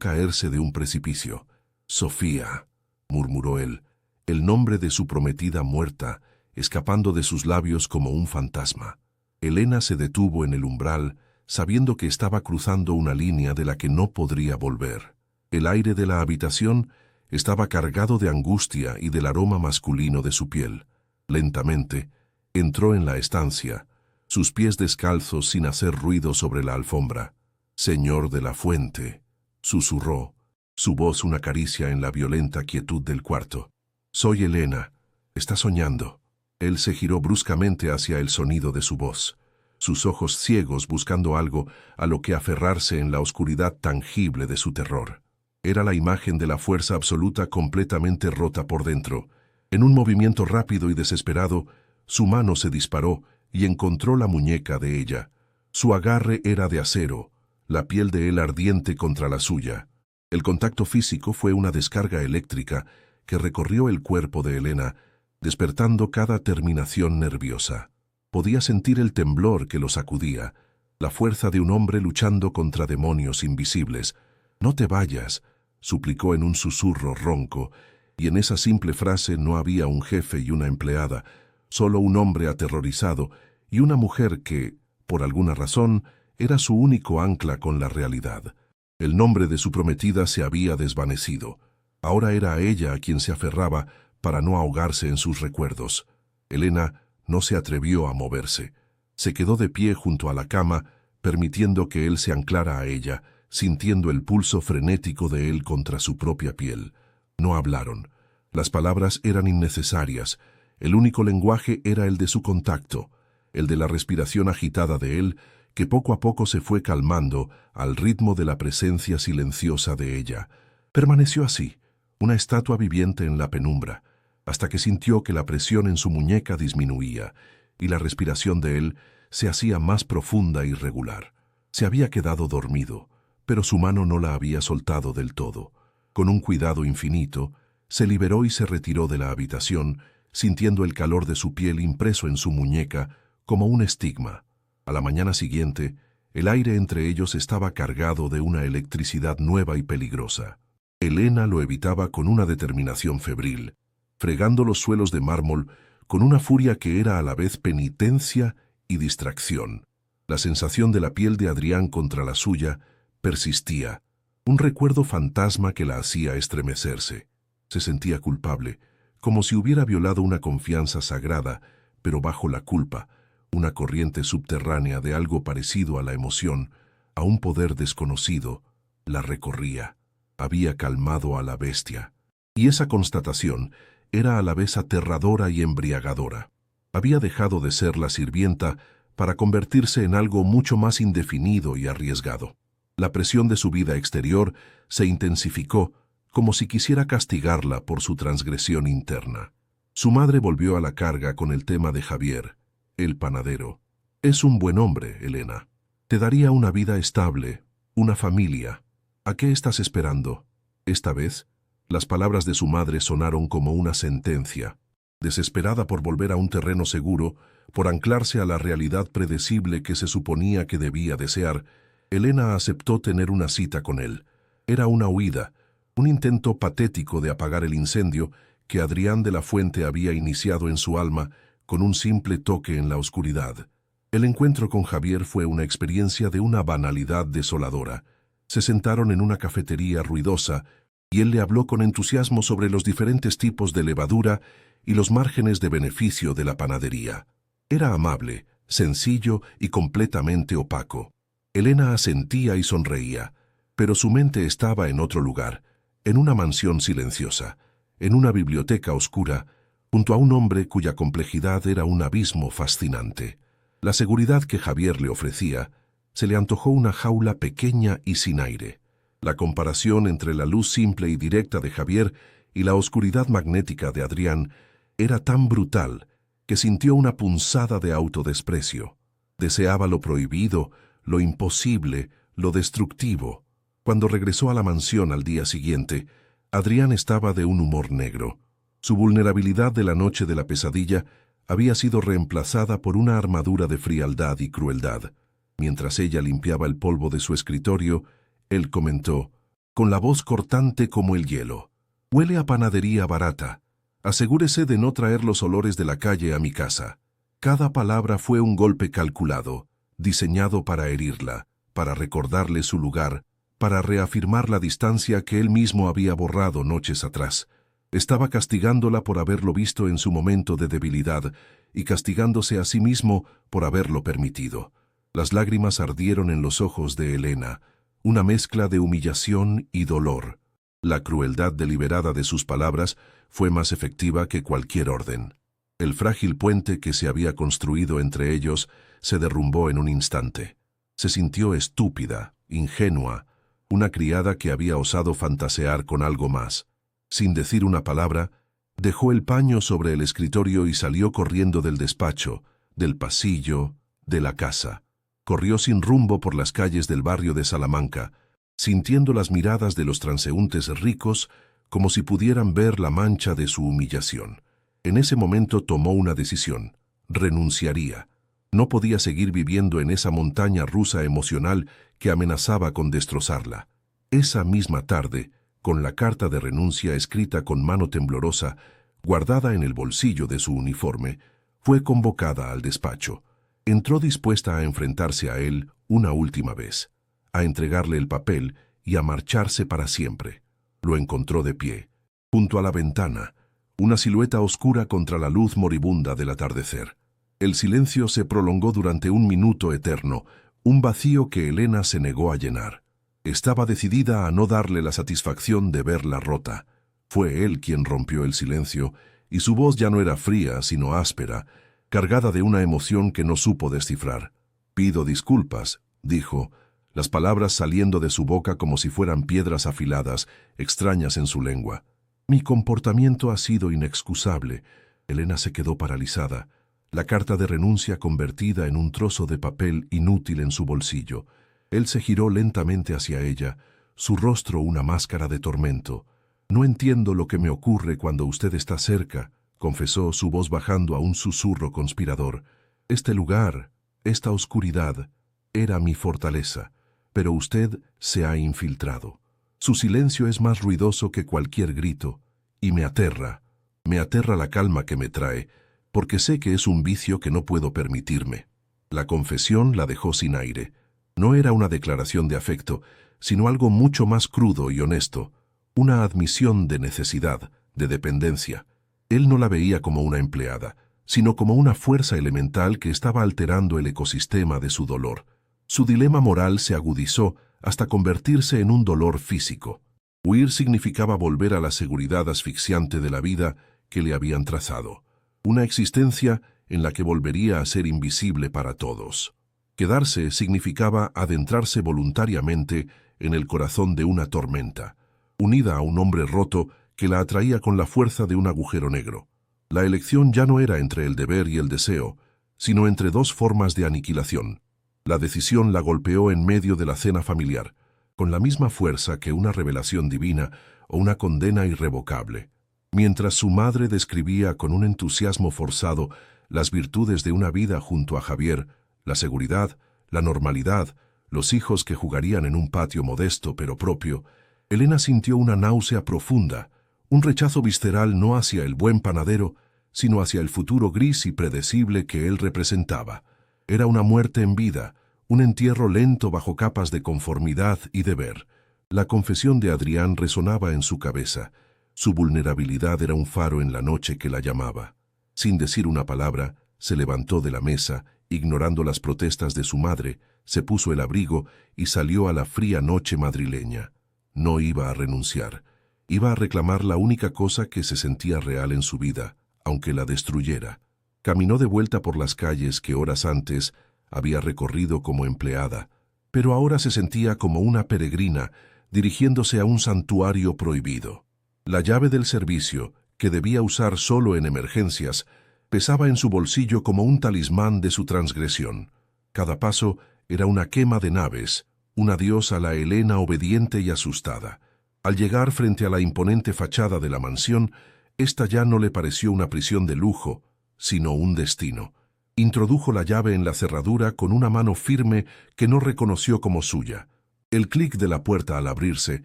caerse de un precipicio. «Sofía», murmuró él, el nombre de su prometida muerta, escapando de sus labios como un fantasma. Elena se detuvo en el umbral, sabiendo que estaba cruzando una línea de la que no podría volver. El aire de la habitación estaba cargado de angustia y del aroma masculino de su piel. Lentamente, entró en la estancia, sus pies descalzos sin hacer ruido sobre la alfombra. «Señor de la Fuente», susurró, su voz una caricia en la violenta quietud del cuarto. «Soy Elena. Está soñando». Él se giró bruscamente hacia el sonido de su voz, sus ojos ciegos buscando algo a lo que aferrarse en la oscuridad tangible de su terror. Era la imagen de la fuerza absoluta completamente rota por dentro. En un movimiento rápido y desesperado, su mano se disparó y encontró la muñeca de ella. Su agarre era de acero, la piel de él ardiente contra la suya. El contacto físico fue una descarga eléctrica que recorrió el cuerpo de Elena, despertando cada terminación nerviosa. Podía sentir el temblor que lo sacudía, la fuerza de un hombre luchando contra demonios invisibles. «No te vayas», suplicó en un susurro ronco, y en esa simple frase no había un jefe y una empleada, solo un hombre aterrorizado y una mujer que, por alguna razón, era su único ancla con la realidad. El nombre de su prometida se había desvanecido. Ahora era a ella a quien se aferraba para no ahogarse en sus recuerdos. Elena no se atrevió a moverse. Se quedó de pie junto a la cama, permitiendo que él se anclara a ella, sintiendo el pulso frenético de él contra su propia piel. No hablaron. Las palabras eran innecesarias. El único lenguaje era el de su contacto, el de la respiración agitada de él, que poco a poco se fue calmando al ritmo de la presencia silenciosa de ella. Permaneció así, una estatua viviente en la penumbra, hasta que sintió que la presión en su muñeca disminuía y la respiración de él se hacía más profunda y regular. Se había quedado dormido, pero su mano no la había soltado del todo. Con un cuidado infinito, se liberó y se retiró de la habitación, sintiendo el calor de su piel impreso en su muñeca como un estigma. A la mañana siguiente, el aire entre ellos estaba cargado de una electricidad nueva y peligrosa. Elena lo evitaba con una determinación febril, fregando los suelos de mármol con una furia que era a la vez penitencia y distracción. La sensación de la piel de Adrián contra la suya persistía, un recuerdo fantasma que la hacía estremecerse. Se sentía culpable, como si hubiera violado una confianza sagrada, pero bajo la culpa, una corriente subterránea de algo parecido a la emoción, a un poder desconocido, la recorría. Había calmado a la bestia. Y esa constatación era a la vez aterradora y embriagadora. Había dejado de ser la sirvienta para convertirse en algo mucho más indefinido y arriesgado. La presión de su vida exterior se intensificó, como si quisiera castigarla por su transgresión interna. Su madre volvió a la carga con el tema de Javier, el panadero. «Es un buen hombre, Elena. Te daría una vida estable, una familia. ¿A qué estás esperando?» Esta vez, las palabras de su madre sonaron como una sentencia. Desesperada por volver a un terreno seguro, por anclarse a la realidad predecible que se suponía que debía desear, Elena aceptó tener una cita con él. Era una huida, un intento patético de apagar el incendio que Adrián de la Fuente había iniciado en su alma con un simple toque en la oscuridad. El encuentro con Javier fue una experiencia de una banalidad desoladora. Se sentaron en una cafetería ruidosa y él le habló con entusiasmo sobre los diferentes tipos de levadura y los márgenes de beneficio de la panadería. Era amable, sencillo y completamente opaco. Elena asentía y sonreía, pero su mente estaba en otro lugar, en una mansión silenciosa, en una biblioteca oscura, junto a un hombre cuya complejidad era un abismo fascinante. La seguridad que Javier le ofrecía se le antojó una jaula pequeña y sin aire. La comparación entre la luz simple y directa de Javier y la oscuridad magnética de Adrián era tan brutal que sintió una punzada de autodesprecio. Deseaba lo prohibido, lo imposible, lo destructivo. Cuando regresó a la mansión al día siguiente, Adrián estaba de un humor negro. Su vulnerabilidad de la noche de la pesadilla había sido reemplazada por una armadura de frialdad y crueldad. Mientras ella limpiaba el polvo de su escritorio, él comentó, con la voz cortante como el hielo: «Huele a panadería barata. Asegúrese de no traer los olores de la calle a mi casa». Cada palabra fue un golpe calculado, diseñado para herirla, para recordarle su lugar, para reafirmar la distancia que él mismo había borrado noches atrás. Estaba castigándola por haberlo visto en su momento de debilidad y castigándose a sí mismo por haberlo permitido. Las lágrimas ardieron en los ojos de Elena, una mezcla de humillación y dolor. La crueldad deliberada de sus palabras fue más efectiva que cualquier orden. El frágil puente que se había construido entre ellos se derrumbó en un instante. Se sintió estúpida, ingenua, una criada que había osado fantasear con algo más. Sin decir una palabra, dejó el paño sobre el escritorio y salió corriendo del despacho, del pasillo, de la casa. Corrió sin rumbo por las calles del barrio de Salamanca, sintiendo las miradas de los transeúntes ricos como si pudieran ver la mancha de su humillación. En ese momento tomó una decisión: renunciaría. No podía seguir viviendo en esa montaña rusa emocional que amenazaba con destrozarla. Esa misma tarde, con la carta de renuncia escrita con mano temblorosa, guardada en el bolsillo de su uniforme, fue convocada al despacho. Entró dispuesta a enfrentarse a él una última vez, a entregarle el papel y a marcharse para siempre. Lo encontró de pie, junto a la ventana, una silueta oscura contra la luz moribunda del atardecer. El silencio se prolongó durante un minuto eterno, un vacío que Elena se negó a llenar. Estaba decidida a no darle la satisfacción de verla rota. Fue él quien rompió el silencio, y su voz ya no era fría, sino áspera, cargada de una emoción que no supo descifrar. «Pido disculpas», dijo, las palabras saliendo de su boca como si fueran piedras afiladas, extrañas en su lengua. «Mi comportamiento ha sido inexcusable». Elena se quedó paralizada, la carta de renuncia convertida en un trozo de papel inútil en su bolsillo. Él se giró lentamente hacia ella, su rostro una máscara de tormento. «No entiendo lo que me ocurre cuando usted está cerca», confesó, su voz bajando a un susurro conspirador. «Este lugar, esta oscuridad, era mi fortaleza, pero usted se ha infiltrado. Su silencio es más ruidoso que cualquier grito, y me aterra la calma que me trae, porque sé que es un vicio que no puedo permitirme». La confesión la dejó sin aire. No era una declaración de afecto, sino algo mucho más crudo y honesto, una admisión de necesidad, de dependencia. Él no la veía como una empleada, sino como una fuerza elemental que estaba alterando el ecosistema de su dolor. Su dilema moral se agudizó hasta convertirse en un dolor físico. Huir significaba volver a la seguridad asfixiante de la vida que le habían trazado, una existencia en la que volvería a ser invisible para todos. Quedarse significaba adentrarse voluntariamente en el corazón de una tormenta, unida a un hombre roto que la atraía con la fuerza de un agujero negro. La elección ya no era entre el deber y el deseo, sino entre dos formas de aniquilación. La decisión la golpeó en medio de la cena familiar, con la misma fuerza que una revelación divina o una condena irrevocable. Mientras su madre describía con un entusiasmo forzado las virtudes de una vida junto a Javier, la seguridad, la normalidad, los hijos que jugarían en un patio modesto pero propio, Elena sintió una náusea profunda, un rechazo visceral no hacia el buen panadero, sino hacia el futuro gris y predecible que él representaba. Era una muerte en vida, un entierro lento bajo capas de conformidad y deber. La confesión de Adrián resonaba en su cabeza. Su vulnerabilidad era un faro en la noche que la llamaba. Sin decir una palabra, se levantó de la mesa Ignorando las protestas de su madre, se puso el abrigo y salió a la fría noche madrileña. No iba a renunciar. Iba a reclamar la única cosa que se sentía real en su vida, aunque la destruyera. Caminó de vuelta por las calles que horas antes había recorrido como empleada, pero ahora se sentía como una peregrina dirigiéndose a un santuario prohibido. La llave del servicio, que debía usar solo en emergencias, pesaba en su bolsillo como un talismán de su transgresión. Cada paso era una quema de naves, un adiós a la Elena obediente y asustada. Al llegar frente a la imponente fachada de la mansión, esta ya no le pareció una prisión de lujo, sino un destino. Introdujo la llave en la cerradura con una mano firme que no reconoció como suya. El clic de la puerta al abrirse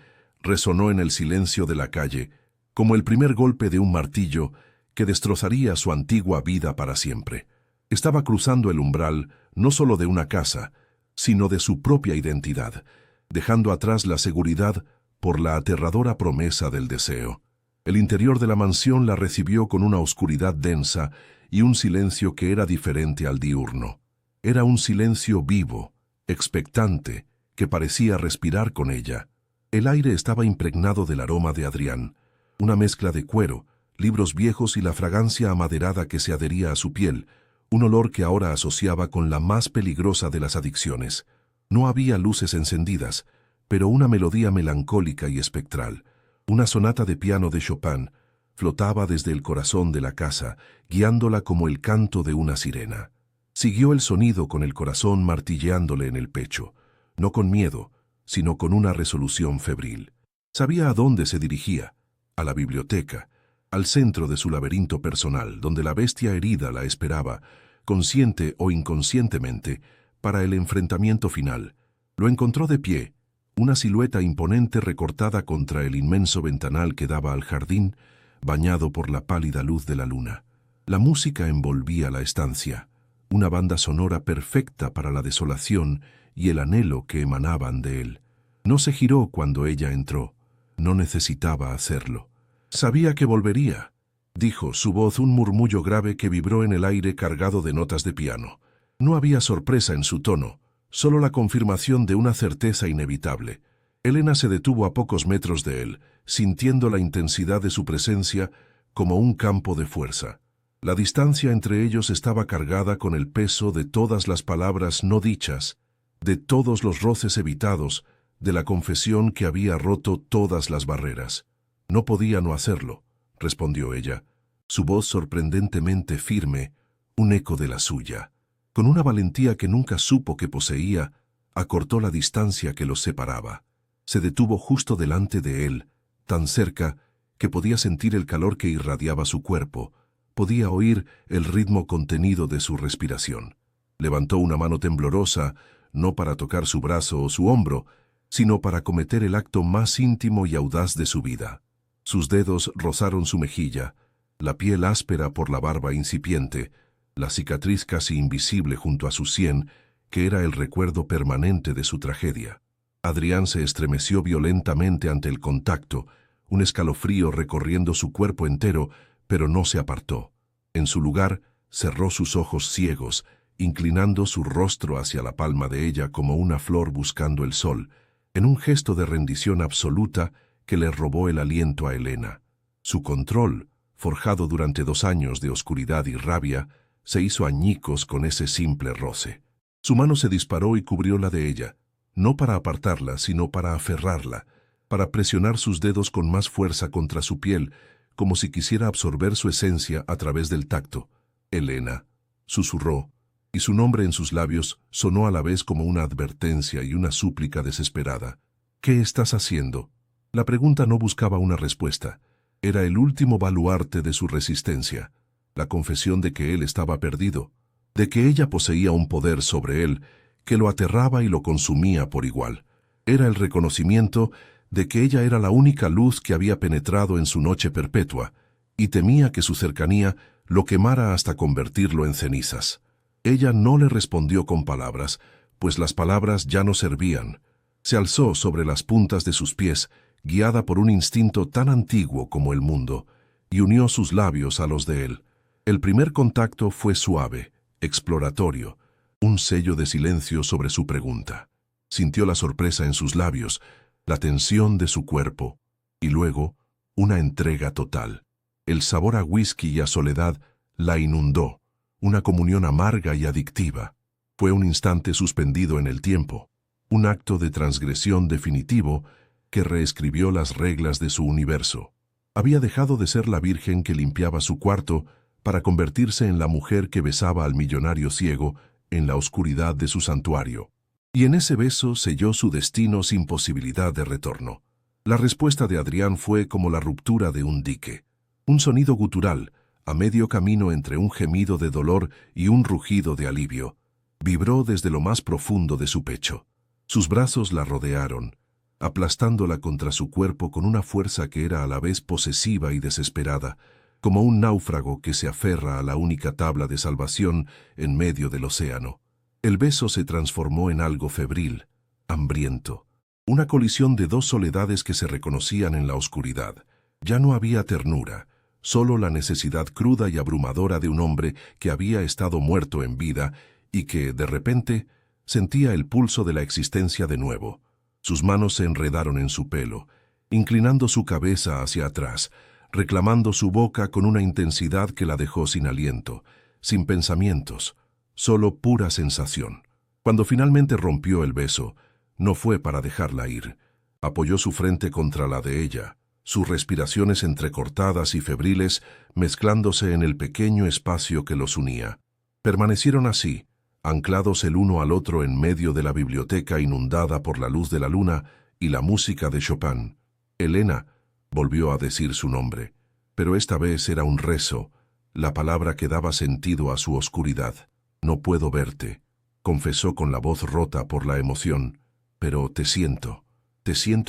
resonó en el silencio de la calle, como el primer golpe de un martillo que destrozaría su antigua vida para siempre. Estaba cruzando el umbral no solo de una casa, sino de su propia identidad, dejando atrás la seguridad por la aterradora promesa del deseo. El interior de la mansión la recibió con una oscuridad densa y un silencio que era diferente al diurno. Era un silencio vivo, expectante, que parecía respirar con ella. El aire estaba impregnado del aroma de Adrián, una mezcla de cuero, libros viejos y la fragancia amaderada que se adhería a su piel, un olor que ahora asociaba con la más peligrosa de las adicciones. No había luces encendidas, pero una melodía melancólica y espectral, una sonata de piano de Chopin, flotaba desde el corazón de la casa, guiándola como el canto de una sirena. Siguió el sonido con el corazón martilleándole en el pecho, no con miedo, sino con una resolución febril. Sabía a dónde se dirigía, a la biblioteca, al centro de su laberinto personal, donde la bestia herida la esperaba, consciente o inconscientemente, para el enfrentamiento final. Lo encontró de pie, una silueta imponente recortada contra el inmenso ventanal que daba al jardín, bañado por la pálida luz de la luna. La música envolvía la estancia, una banda sonora perfecta para la desolación y el anhelo que emanaban de él. No se giró cuando ella entró, no necesitaba hacerlo. Sabía que volvería, dijo, su voz un murmullo grave que vibró en el aire cargado de notas de piano. No había sorpresa en su tono, solo la confirmación de una certeza inevitable. Elena se detuvo a pocos metros de él, sintiendo la intensidad de su presencia como un campo de fuerza. La distancia entre ellos estaba cargada con el peso de todas las palabras no dichas, de todos los roces evitados, de la confesión que había roto todas las barreras. No podía no hacerlo, respondió ella, su voz sorprendentemente firme, un eco de la suya. Con una valentía que nunca supo que poseía, acortó la distancia que los separaba. Se detuvo justo delante de él, tan cerca que podía sentir el calor que irradiaba su cuerpo, podía oír el ritmo contenido de su respiración. Levantó una mano temblorosa, no para tocar su brazo o su hombro, sino para cometer el acto más íntimo y audaz de su vida. Sus dedos rozaron su mejilla, la piel áspera por la barba incipiente, la cicatriz casi invisible junto a su sien, que era el recuerdo permanente de su tragedia. Adrián se estremeció violentamente ante el contacto, un escalofrío recorriendo su cuerpo entero, pero no se apartó. En su lugar, cerró sus ojos ciegos, inclinando su rostro hacia la palma de ella como una flor buscando el sol, en un gesto de rendición absoluta que le robó el aliento a Elena. Su control, forjado durante 2 años de oscuridad y rabia, se hizo añicos con ese simple roce. Su mano se disparó y cubrió la de ella, no para apartarla, sino para aferrarla, para presionar sus dedos con más fuerza contra su piel, como si quisiera absorber su esencia a través del tacto. Elena, susurró, y su nombre en sus labios sonó a la vez como una advertencia y una súplica desesperada. ¿Qué estás haciendo? La pregunta no buscaba una respuesta. Era el último baluarte de su resistencia, la confesión de que él estaba perdido, de que ella poseía un poder sobre él que lo aterraba y lo consumía por igual. Era el reconocimiento de que ella era la única luz que había penetrado en su noche perpetua, y temía que su cercanía lo quemara hasta convertirlo en cenizas. Ella no le respondió con palabras, pues las palabras ya no servían. Se alzó sobre las puntas de sus pies, guiada por un instinto tan antiguo como el mundo, y unió sus labios a los de él. El primer contacto fue suave, exploratorio, un sello de silencio sobre su pregunta. Sintió la sorpresa en sus labios, la tensión de su cuerpo, y luego una entrega total. El sabor a whisky y a soledad la inundó, una comunión amarga y adictiva. Fue un instante suspendido en el tiempo, un acto de transgresión definitivo que reescribió las reglas de su universo. Había dejado de ser la virgen que limpiaba su cuarto para convertirse en la mujer que besaba al millonario ciego en la oscuridad de su santuario. Y en ese beso selló su destino sin posibilidad de retorno. La respuesta de Adrián fue como la ruptura de un dique. Un sonido gutural, a medio camino entre un gemido de dolor y un rugido de alivio, vibró desde lo más profundo de su pecho. Sus brazos la rodearon, aplastándola contra su cuerpo con una fuerza que era a la vez posesiva y desesperada, como un náufrago que se aferra a la única tabla de salvación en medio del océano. El beso se transformó en algo febril, hambriento, una colisión de dos soledades que se reconocían en la oscuridad. Ya no había ternura, solo la necesidad cruda y abrumadora de un hombre que había estado muerto en vida y que, de repente, sentía el pulso de la existencia de nuevo. Sus manos se enredaron en su pelo, inclinando su cabeza hacia atrás, reclamando su boca con una intensidad que la dejó sin aliento, sin pensamientos, solo pura sensación. Cuando finalmente rompió el beso, no fue para dejarla ir. Apoyó su frente contra la de ella, sus respiraciones entrecortadas y febriles mezclándose en el pequeño espacio que los unía. Permanecieron así, anclados el uno al otro en medio de la biblioteca inundada por la luz de la luna y la música de Chopin. Elena volvió a decir su nombre, pero esta vez era un rezo, la palabra que daba sentido a su oscuridad. «No puedo verte», confesó con la voz rota por la emoción, «pero te siento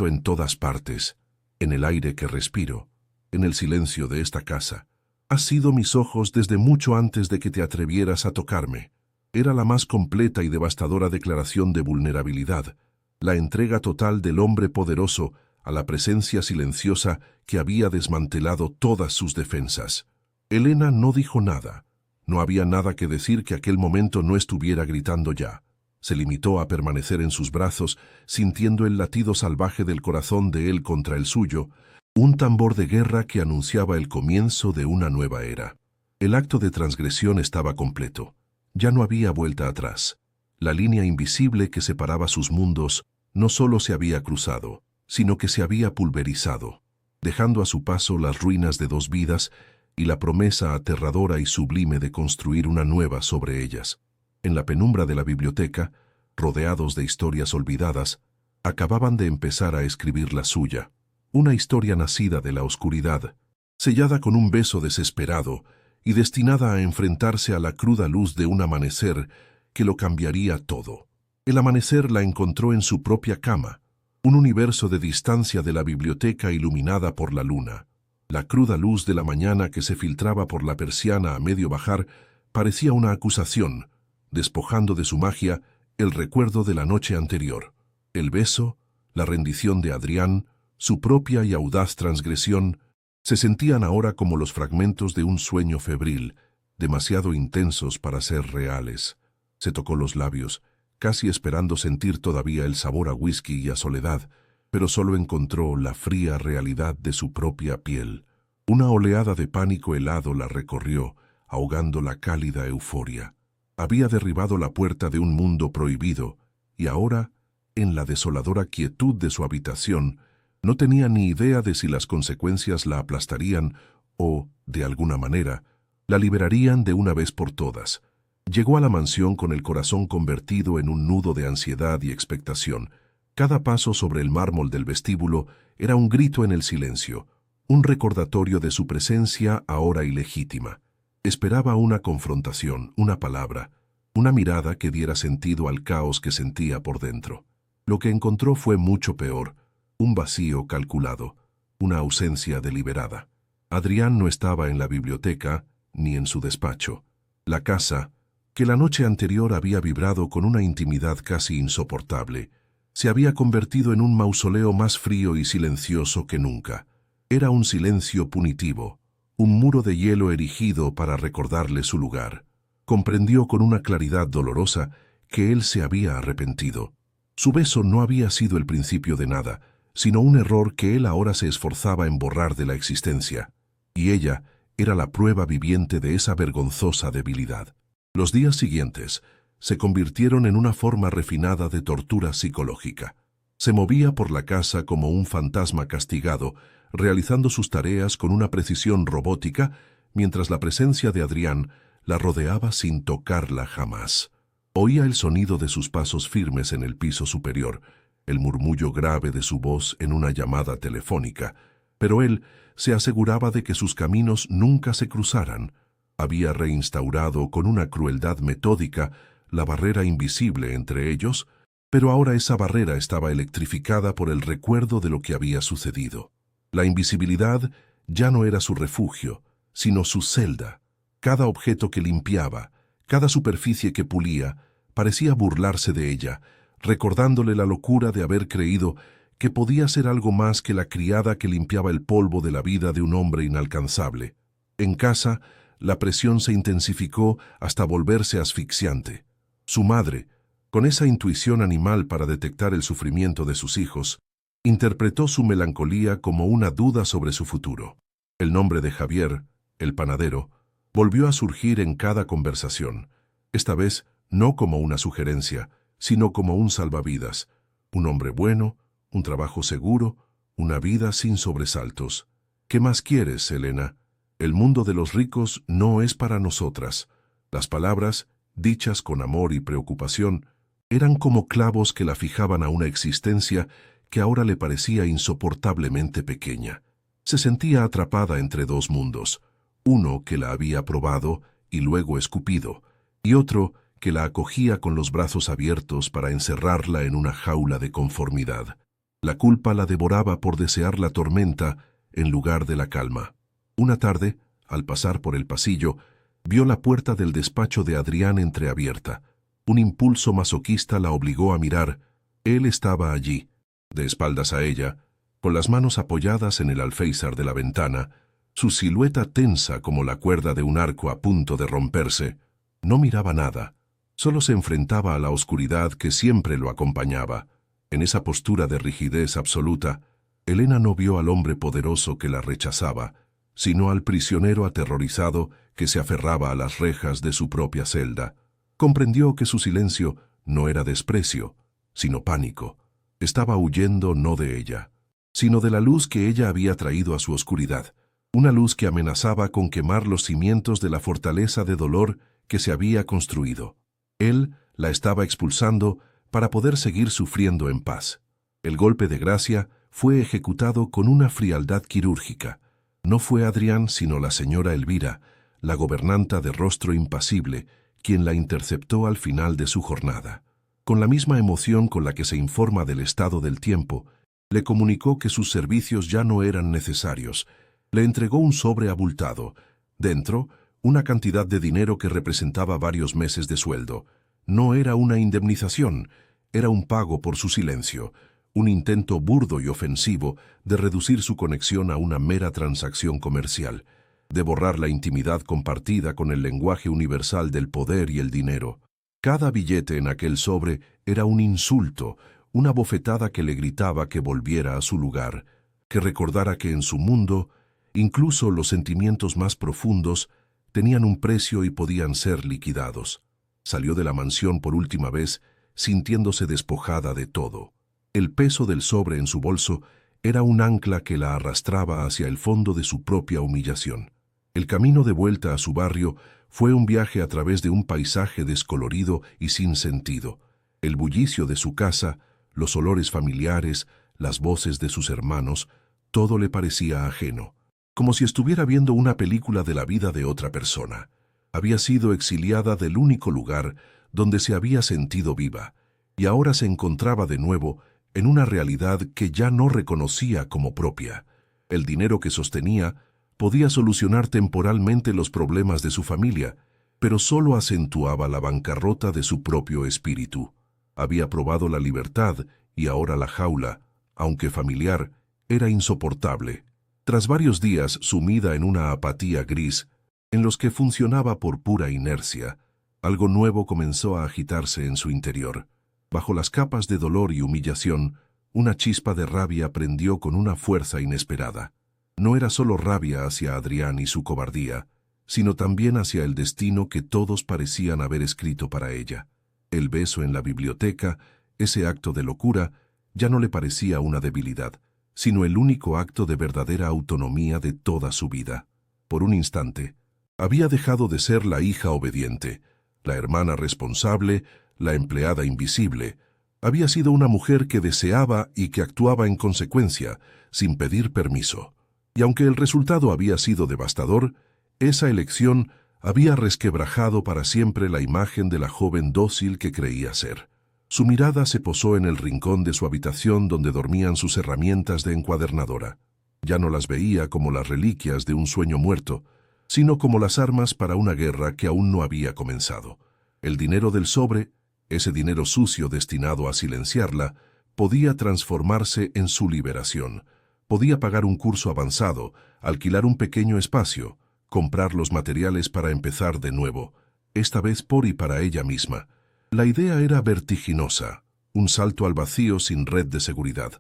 en todas partes, en el aire que respiro, en el silencio de esta casa. Has sido mis ojos desde mucho antes de que te atrevieras a tocarme». Era la más completa y devastadora declaración de vulnerabilidad, la entrega total del hombre poderoso a la presencia silenciosa que había desmantelado todas sus defensas. Elena no dijo nada. No había nada que decir que aquel momento no estuviera gritando ya. Se limitó a permanecer en sus brazos, sintiendo el latido salvaje del corazón de él contra el suyo, un tambor de guerra que anunciaba el comienzo de una nueva era. El acto de transgresión estaba completo. Ya no había vuelta atrás. La línea invisible que separaba sus mundos no solo se había cruzado, sino que se había pulverizado, dejando a su paso las ruinas de dos vidas y la promesa aterradora y sublime de construir una nueva sobre ellas. En la penumbra de la biblioteca, rodeados de historias olvidadas, acababan de empezar a escribir la suya, una historia nacida de la oscuridad, sellada con un beso desesperado y destinada a enfrentarse a la cruda luz de un amanecer que lo cambiaría todo. El amanecer la encontró en su propia cama, un universo de distancia de la biblioteca iluminada por la luna. La cruda luz de la mañana que se filtraba por la persiana a medio bajar parecía una acusación, despojando de su magia el recuerdo de la noche anterior. El beso, la rendición de Adrián, su propia y audaz transgresión, se sentían ahora como los fragmentos de un sueño febril, demasiado intensos para ser reales. Se tocó los labios, casi esperando sentir todavía el sabor a whisky y a soledad, pero solo encontró la fría realidad de su propia piel. Una oleada de pánico helado la recorrió, ahogando la cálida euforia. Había derribado la puerta de un mundo prohibido, y ahora, en la desoladora quietud de su habitación, no tenía ni idea de si las consecuencias la aplastarían o, de alguna manera, la liberarían de una vez por todas. Llegó a la mansión con el corazón convertido en un nudo de ansiedad y expectación. Cada paso sobre el mármol del vestíbulo era un grito en el silencio, un recordatorio de su presencia ahora ilegítima. Esperaba una confrontación, una palabra, una mirada que diera sentido al caos que sentía por dentro. Lo que encontró fue mucho peor. Un vacío calculado, una ausencia deliberada. Adrián no estaba en la biblioteca ni en su despacho. La casa, que la noche anterior había vibrado con una intimidad casi insoportable, se había convertido en un mausoleo más frío y silencioso que nunca. Era un silencio punitivo, un muro de hielo erigido para recordarle su lugar. Comprendió con una claridad dolorosa que él se había arrepentido. Su beso no había sido el principio de nada, sino un error que él ahora se esforzaba en borrar de la existencia. Y ella era la prueba viviente de esa vergonzosa debilidad. Los días siguientes se convirtieron en una forma refinada de tortura psicológica. Se movía por la casa como un fantasma castigado, realizando sus tareas con una precisión robótica, mientras la presencia de Adrián la rodeaba sin tocarla jamás. Oía el sonido de sus pasos firmes en el piso superior, el murmullo grave de su voz en una llamada telefónica, pero él se aseguraba de que sus caminos nunca se cruzaran. Había reinstaurado con una crueldad metódica la barrera invisible entre ellos, pero ahora esa barrera estaba electrificada por el recuerdo de lo que había sucedido. La invisibilidad ya no era su refugio, sino su celda. Cada objeto que limpiaba, cada superficie que pulía, parecía burlarse de ella, recordándole la locura de haber creído que podía ser algo más que la criada que limpiaba el polvo de la vida de un hombre inalcanzable. En casa, la presión se intensificó hasta volverse asfixiante. Su madre, con esa intuición animal para detectar el sufrimiento de sus hijos, interpretó su melancolía como una duda sobre su futuro. El nombre de Javier, el panadero, volvió a surgir en cada conversación, esta vez no como una sugerencia, sino como un salvavidas, un hombre bueno, un trabajo seguro, una vida sin sobresaltos. ¿Qué más quieres, Elena? El mundo de los ricos no es para nosotras. Las palabras, dichas con amor y preocupación, eran como clavos que la fijaban a una existencia que ahora le parecía insoportablemente pequeña. Se sentía atrapada entre dos mundos, uno que la había probado y luego escupido, y otro que la acogía con los brazos abiertos para encerrarla en una jaula de conformidad. La culpa la devoraba por desear la tormenta en lugar de la calma. Una tarde, al pasar por el pasillo, vio la puerta del despacho de Adrián entreabierta. Un impulso masoquista la obligó a mirar. Él estaba allí, de espaldas a ella, con las manos apoyadas en el alféizar de la ventana, su silueta tensa como la cuerda de un arco a punto de romperse. No miraba nada, solo se enfrentaba a la oscuridad que siempre lo acompañaba. En esa postura de rigidez absoluta, Elena no vio al hombre poderoso que la rechazaba, sino al prisionero aterrorizado que se aferraba a las rejas de su propia celda. Comprendió que su silencio no era desprecio, sino pánico. Estaba huyendo no de ella, sino de la luz que ella había traído a su oscuridad, una luz que amenazaba con quemar los cimientos de la fortaleza de dolor que se había construido. Él la estaba expulsando para poder seguir sufriendo en paz. El golpe de gracia fue ejecutado con una frialdad quirúrgica. No fue Adrián, sino la señora Elvira, la gobernanta de rostro impasible, quien la interceptó al final de su jornada. Con la misma emoción con la que se informa del estado del tiempo, le comunicó que sus servicios ya no eran necesarios. Le entregó un sobre abultado. Dentro, una cantidad de dinero que representaba varios meses de sueldo. No era una indemnización, era un pago por su silencio, un intento burdo y ofensivo de reducir su conexión a una mera transacción comercial, de borrar la intimidad compartida con el lenguaje universal del poder y el dinero. Cada billete en aquel sobre era un insulto, una bofetada que le gritaba que volviera a su lugar, que recordara que en su mundo, incluso los sentimientos más profundos tenían un precio y podían ser liquidados. Salió de la mansión por última vez, sintiéndose despojada de todo. El peso del sobre en su bolso era un ancla que la arrastraba hacia el fondo de su propia humillación. El camino de vuelta a su barrio fue un viaje a través de un paisaje descolorido y sin sentido. El bullicio de su casa, los olores familiares, las voces de sus hermanos, todo le parecía ajeno, como si estuviera viendo una película de la vida de otra persona. Había sido exiliada del único lugar donde se había sentido viva, y ahora se encontraba de nuevo en una realidad que ya no reconocía como propia. El dinero que sostenía podía solucionar temporalmente los problemas de su familia, pero solo acentuaba la bancarrota de su propio espíritu. Había probado la libertad y ahora la jaula, aunque familiar, era insoportable. Tras varios días sumida en una apatía gris, en los que funcionaba por pura inercia, Algo nuevo comenzó a agitarse en su interior. Bajo las capas de dolor y humillación, una chispa de rabia prendió con una fuerza inesperada. No era solo rabia hacia Adrián y su cobardía, sino también hacia el destino que todos parecían haber escrito para ella. El beso en la biblioteca, ese acto de locura, ya no le parecía una debilidad, sino el único acto de verdadera autonomía de toda su vida. Por un instante, había dejado de ser la hija obediente, la hermana responsable, la empleada invisible. Había sido una mujer que deseaba y que actuaba en consecuencia, sin pedir permiso. Y aunque el resultado había sido devastador, esa elección había resquebrajado para siempre la imagen de la joven dócil que creía ser. Su mirada se posó en el rincón de su habitación donde dormían sus herramientas de encuadernadora. Ya no las veía como las reliquias de un sueño muerto, sino como las armas para una guerra que aún no había comenzado. El dinero del sobre, ese dinero sucio destinado a silenciarla, podía transformarse en su liberación. Podía pagar un curso avanzado, alquilar un pequeño espacio, comprar los materiales para empezar de nuevo, esta vez por y para ella misma. La idea era vertiginosa, un salto al vacío sin red de seguridad.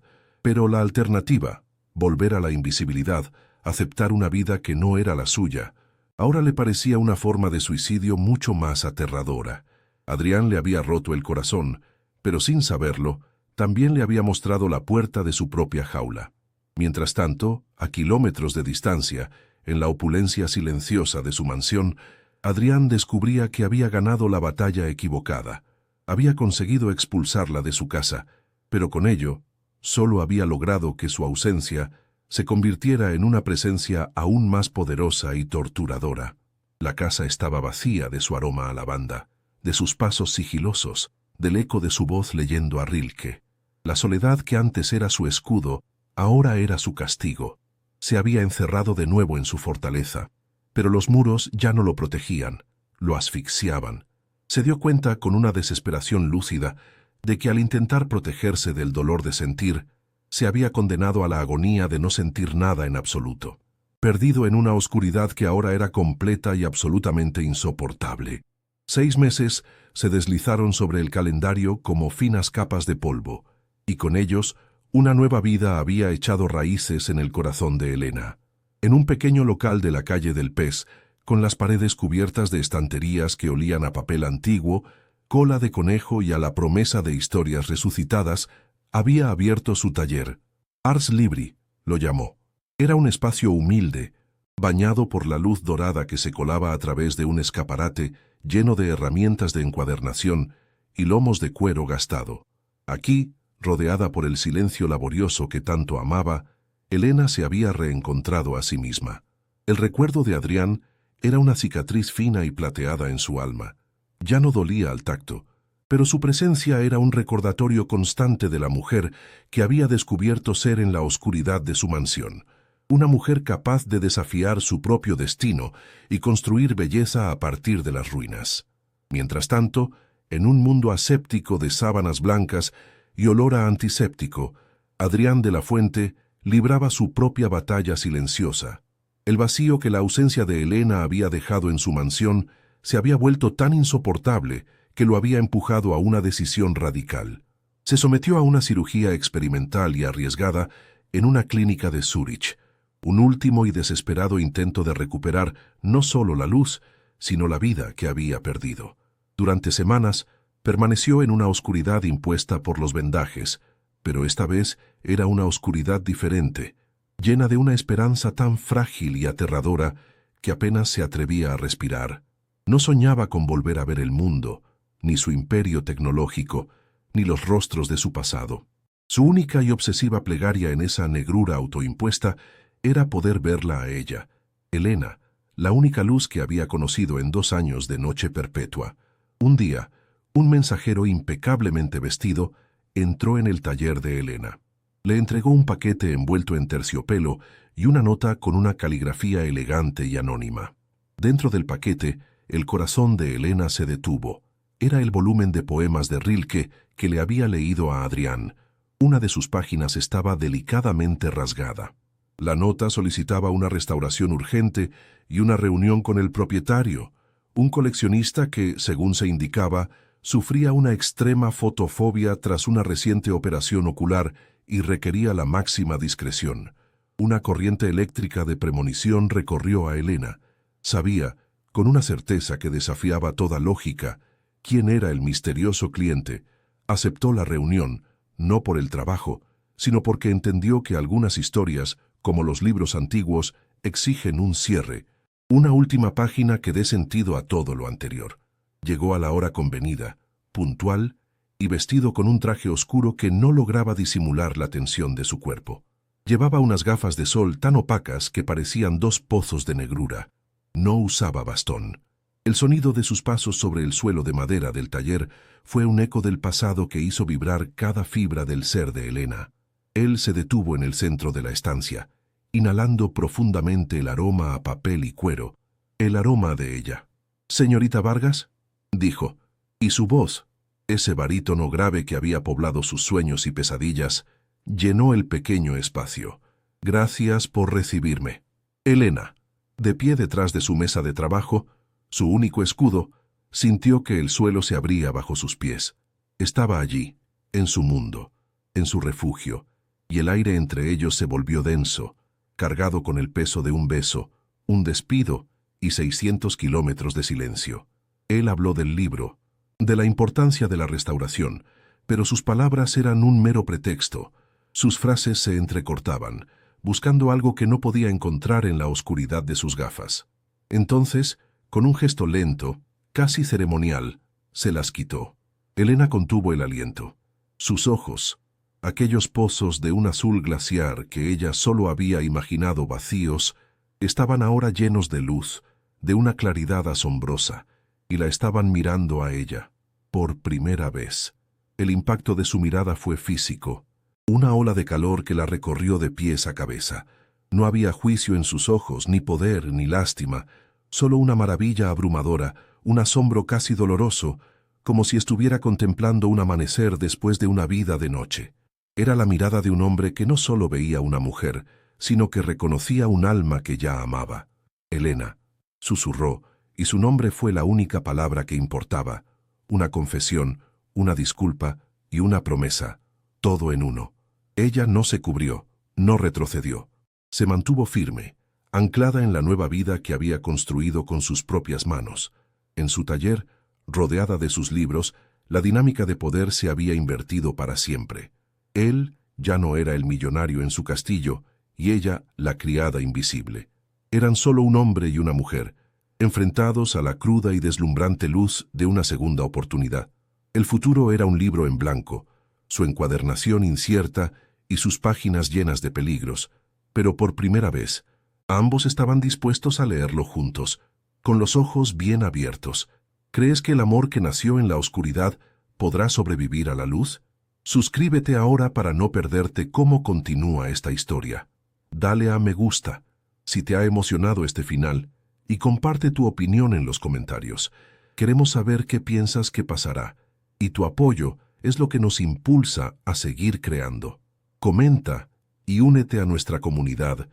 Pero la alternativa, volver a la invisibilidad, aceptar una vida que no era la suya, ahora le parecía una forma de suicidio mucho más aterradora. Adrián le había roto el corazón, pero sin saberlo, también le había mostrado la puerta de su propia jaula. Mientras tanto, a kilómetros de distancia, en la opulencia silenciosa de su mansión, Adrián descubría que había ganado la batalla equivocada. Había conseguido expulsarla de su casa, pero con ello, solo había logrado que su ausencia se convirtiera en una presencia aún más poderosa y torturadora. La casa estaba vacía de su aroma a lavanda, de sus pasos sigilosos, del eco de su voz leyendo a Rilke. La soledad que antes era su escudo, ahora era su castigo. Se había encerrado de nuevo en su fortaleza, pero los muros ya no lo protegían, lo asfixiaban. Se dio cuenta con una desesperación lúcida de que al intentar protegerse del dolor de sentir, se había condenado a la agonía de no sentir nada en absoluto, perdido en una oscuridad que ahora era completa y absolutamente insoportable. 6 meses se deslizaron sobre el calendario como finas capas de polvo, y con ellos una nueva vida había echado raíces en el corazón de Elena. En un pequeño local de la calle del Pez, con las paredes cubiertas de estanterías que olían a papel antiguo, cola de conejo y a la promesa de historias resucitadas, había abierto su taller. Ars Libri, lo llamó. Era un espacio humilde, bañado por la luz dorada que se colaba a través de un escaparate lleno de herramientas de encuadernación y lomos de cuero gastado. Aquí, rodeada por el silencio laborioso que tanto amaba, Elena se había reencontrado a sí misma. El recuerdo de Adrián era una cicatriz fina y plateada en su alma. Ya no dolía al tacto, pero su presencia era un recordatorio constante de la mujer que había descubierto ser en la oscuridad de su mansión. Una mujer capaz de desafiar su propio destino y construir belleza a partir de las ruinas. Mientras tanto, en un mundo aséptico de sábanas blancas y olor a antiséptico, Adrián de la Fuente libraba su propia batalla silenciosa. El vacío que la ausencia de Elena había dejado en su mansión se había vuelto tan insoportable que lo había empujado a una decisión radical. Se sometió a una cirugía experimental y arriesgada en una clínica de Zúrich, un último y desesperado intento de recuperar no solo la luz, sino la vida que había perdido. Durante semanas, permaneció en una oscuridad impuesta por los vendajes, pero esta vez era una oscuridad diferente, llena de una esperanza tan frágil y aterradora que apenas se atrevía a respirar. No soñaba con volver a ver el mundo, ni su imperio tecnológico, ni los rostros de su pasado. Su única y obsesiva plegaria en esa negrura autoimpuesta era poder verla a ella, Elena, la única luz que había conocido en 2 años de noche perpetua. Un día, un mensajero impecablemente vestido entró en el taller de Elena. Le entregó un paquete envuelto en terciopelo y una nota con una caligrafía elegante y anónima. Dentro del paquete, el corazón de Elena se detuvo. Era el volumen de poemas de Rilke que le había leído a Adrián. Una de sus páginas estaba delicadamente rasgada. La nota solicitaba una restauración urgente y una reunión con el propietario, Un coleccionista que, según se indicaba, sufría una extrema fotofobia tras una reciente operación ocular y requería la máxima discreción. Una corriente eléctrica de premonición recorrió a Elena. Sabía, con una certeza que desafiaba toda lógica, quién era el misterioso cliente. Aceptó la reunión, no por el trabajo, sino porque entendió que algunas historias, como los libros antiguos, exigen un cierre, una última página que dé sentido a todo lo anterior. Llegó a la hora convenida, puntual y vestido con un traje oscuro que no lograba disimular la tensión de su cuerpo. Llevaba unas gafas de sol tan opacas que parecían dos pozos de negrura. No usaba bastón. El sonido de sus pasos sobre el suelo de madera del taller fue un eco del pasado que hizo vibrar cada fibra del ser de Elena. Él se detuvo en el centro de la estancia, inhalando profundamente el aroma a papel y cuero, el aroma de ella. «Señorita Vargas», dijo, y su voz, ese barítono grave que había poblado sus sueños y pesadillas, llenó el pequeño espacio. «Gracias por recibirme». Elena, de pie detrás de su mesa de trabajo, su único escudo, sintió que el suelo se abría bajo sus pies. Estaba allí, en su mundo, en su refugio, y el aire entre ellos se volvió denso, cargado con el peso de un beso, un despido y 600 kilómetros de silencio. Él habló del libro, de la importancia de la restauración, pero sus palabras eran un mero pretexto. Sus frases se entrecortaban, buscando algo que no podía encontrar en la oscuridad de sus gafas. Entonces, con un gesto lento, casi ceremonial, se las quitó. Elena contuvo el aliento. Sus ojos, aquellos pozos de un azul glaciar que ella solo había imaginado vacíos, estaban ahora llenos de luz, de una claridad asombrosa, y la estaban mirando a ella, por primera vez. El impacto de su mirada fue físico, una ola de calor que la recorrió de pies a cabeza. No había juicio en sus ojos, ni poder, ni lástima, solo una maravilla abrumadora, un asombro casi doloroso, como si estuviera contemplando un amanecer después de una vida de noche. Era la mirada de un hombre que no solo veía una mujer, sino que reconocía un alma que ya amaba. «Elena», susurró, y su nombre fue la única palabra que importaba. Una confesión, una disculpa y una promesa, todo en uno. Ella no se cubrió, no retrocedió. Se mantuvo firme, anclada en la nueva vida que había construido con sus propias manos. En su taller, rodeada de sus libros, la dinámica de poder se había invertido para siempre. Él ya no era el millonario en su castillo y ella la criada invisible. Eran solo un hombre y una mujer, enfrentados a la cruda y deslumbrante luz de una segunda oportunidad. El futuro era un libro en blanco, su encuadernación incierta y sus páginas llenas de peligros, pero por primera vez, ambos estaban dispuestos a leerlo juntos, con los ojos bien abiertos. ¿Crees que el amor que nació en la oscuridad podrá sobrevivir a la luz? Suscríbete ahora para no perderte cómo continúa esta historia. Dale a me gusta si te ha emocionado este final y comparte tu opinión en los comentarios. Queremos saber qué piensas que pasará, y tu apoyo es lo que nos impulsa a seguir creando. Comenta y únete a nuestra comunidad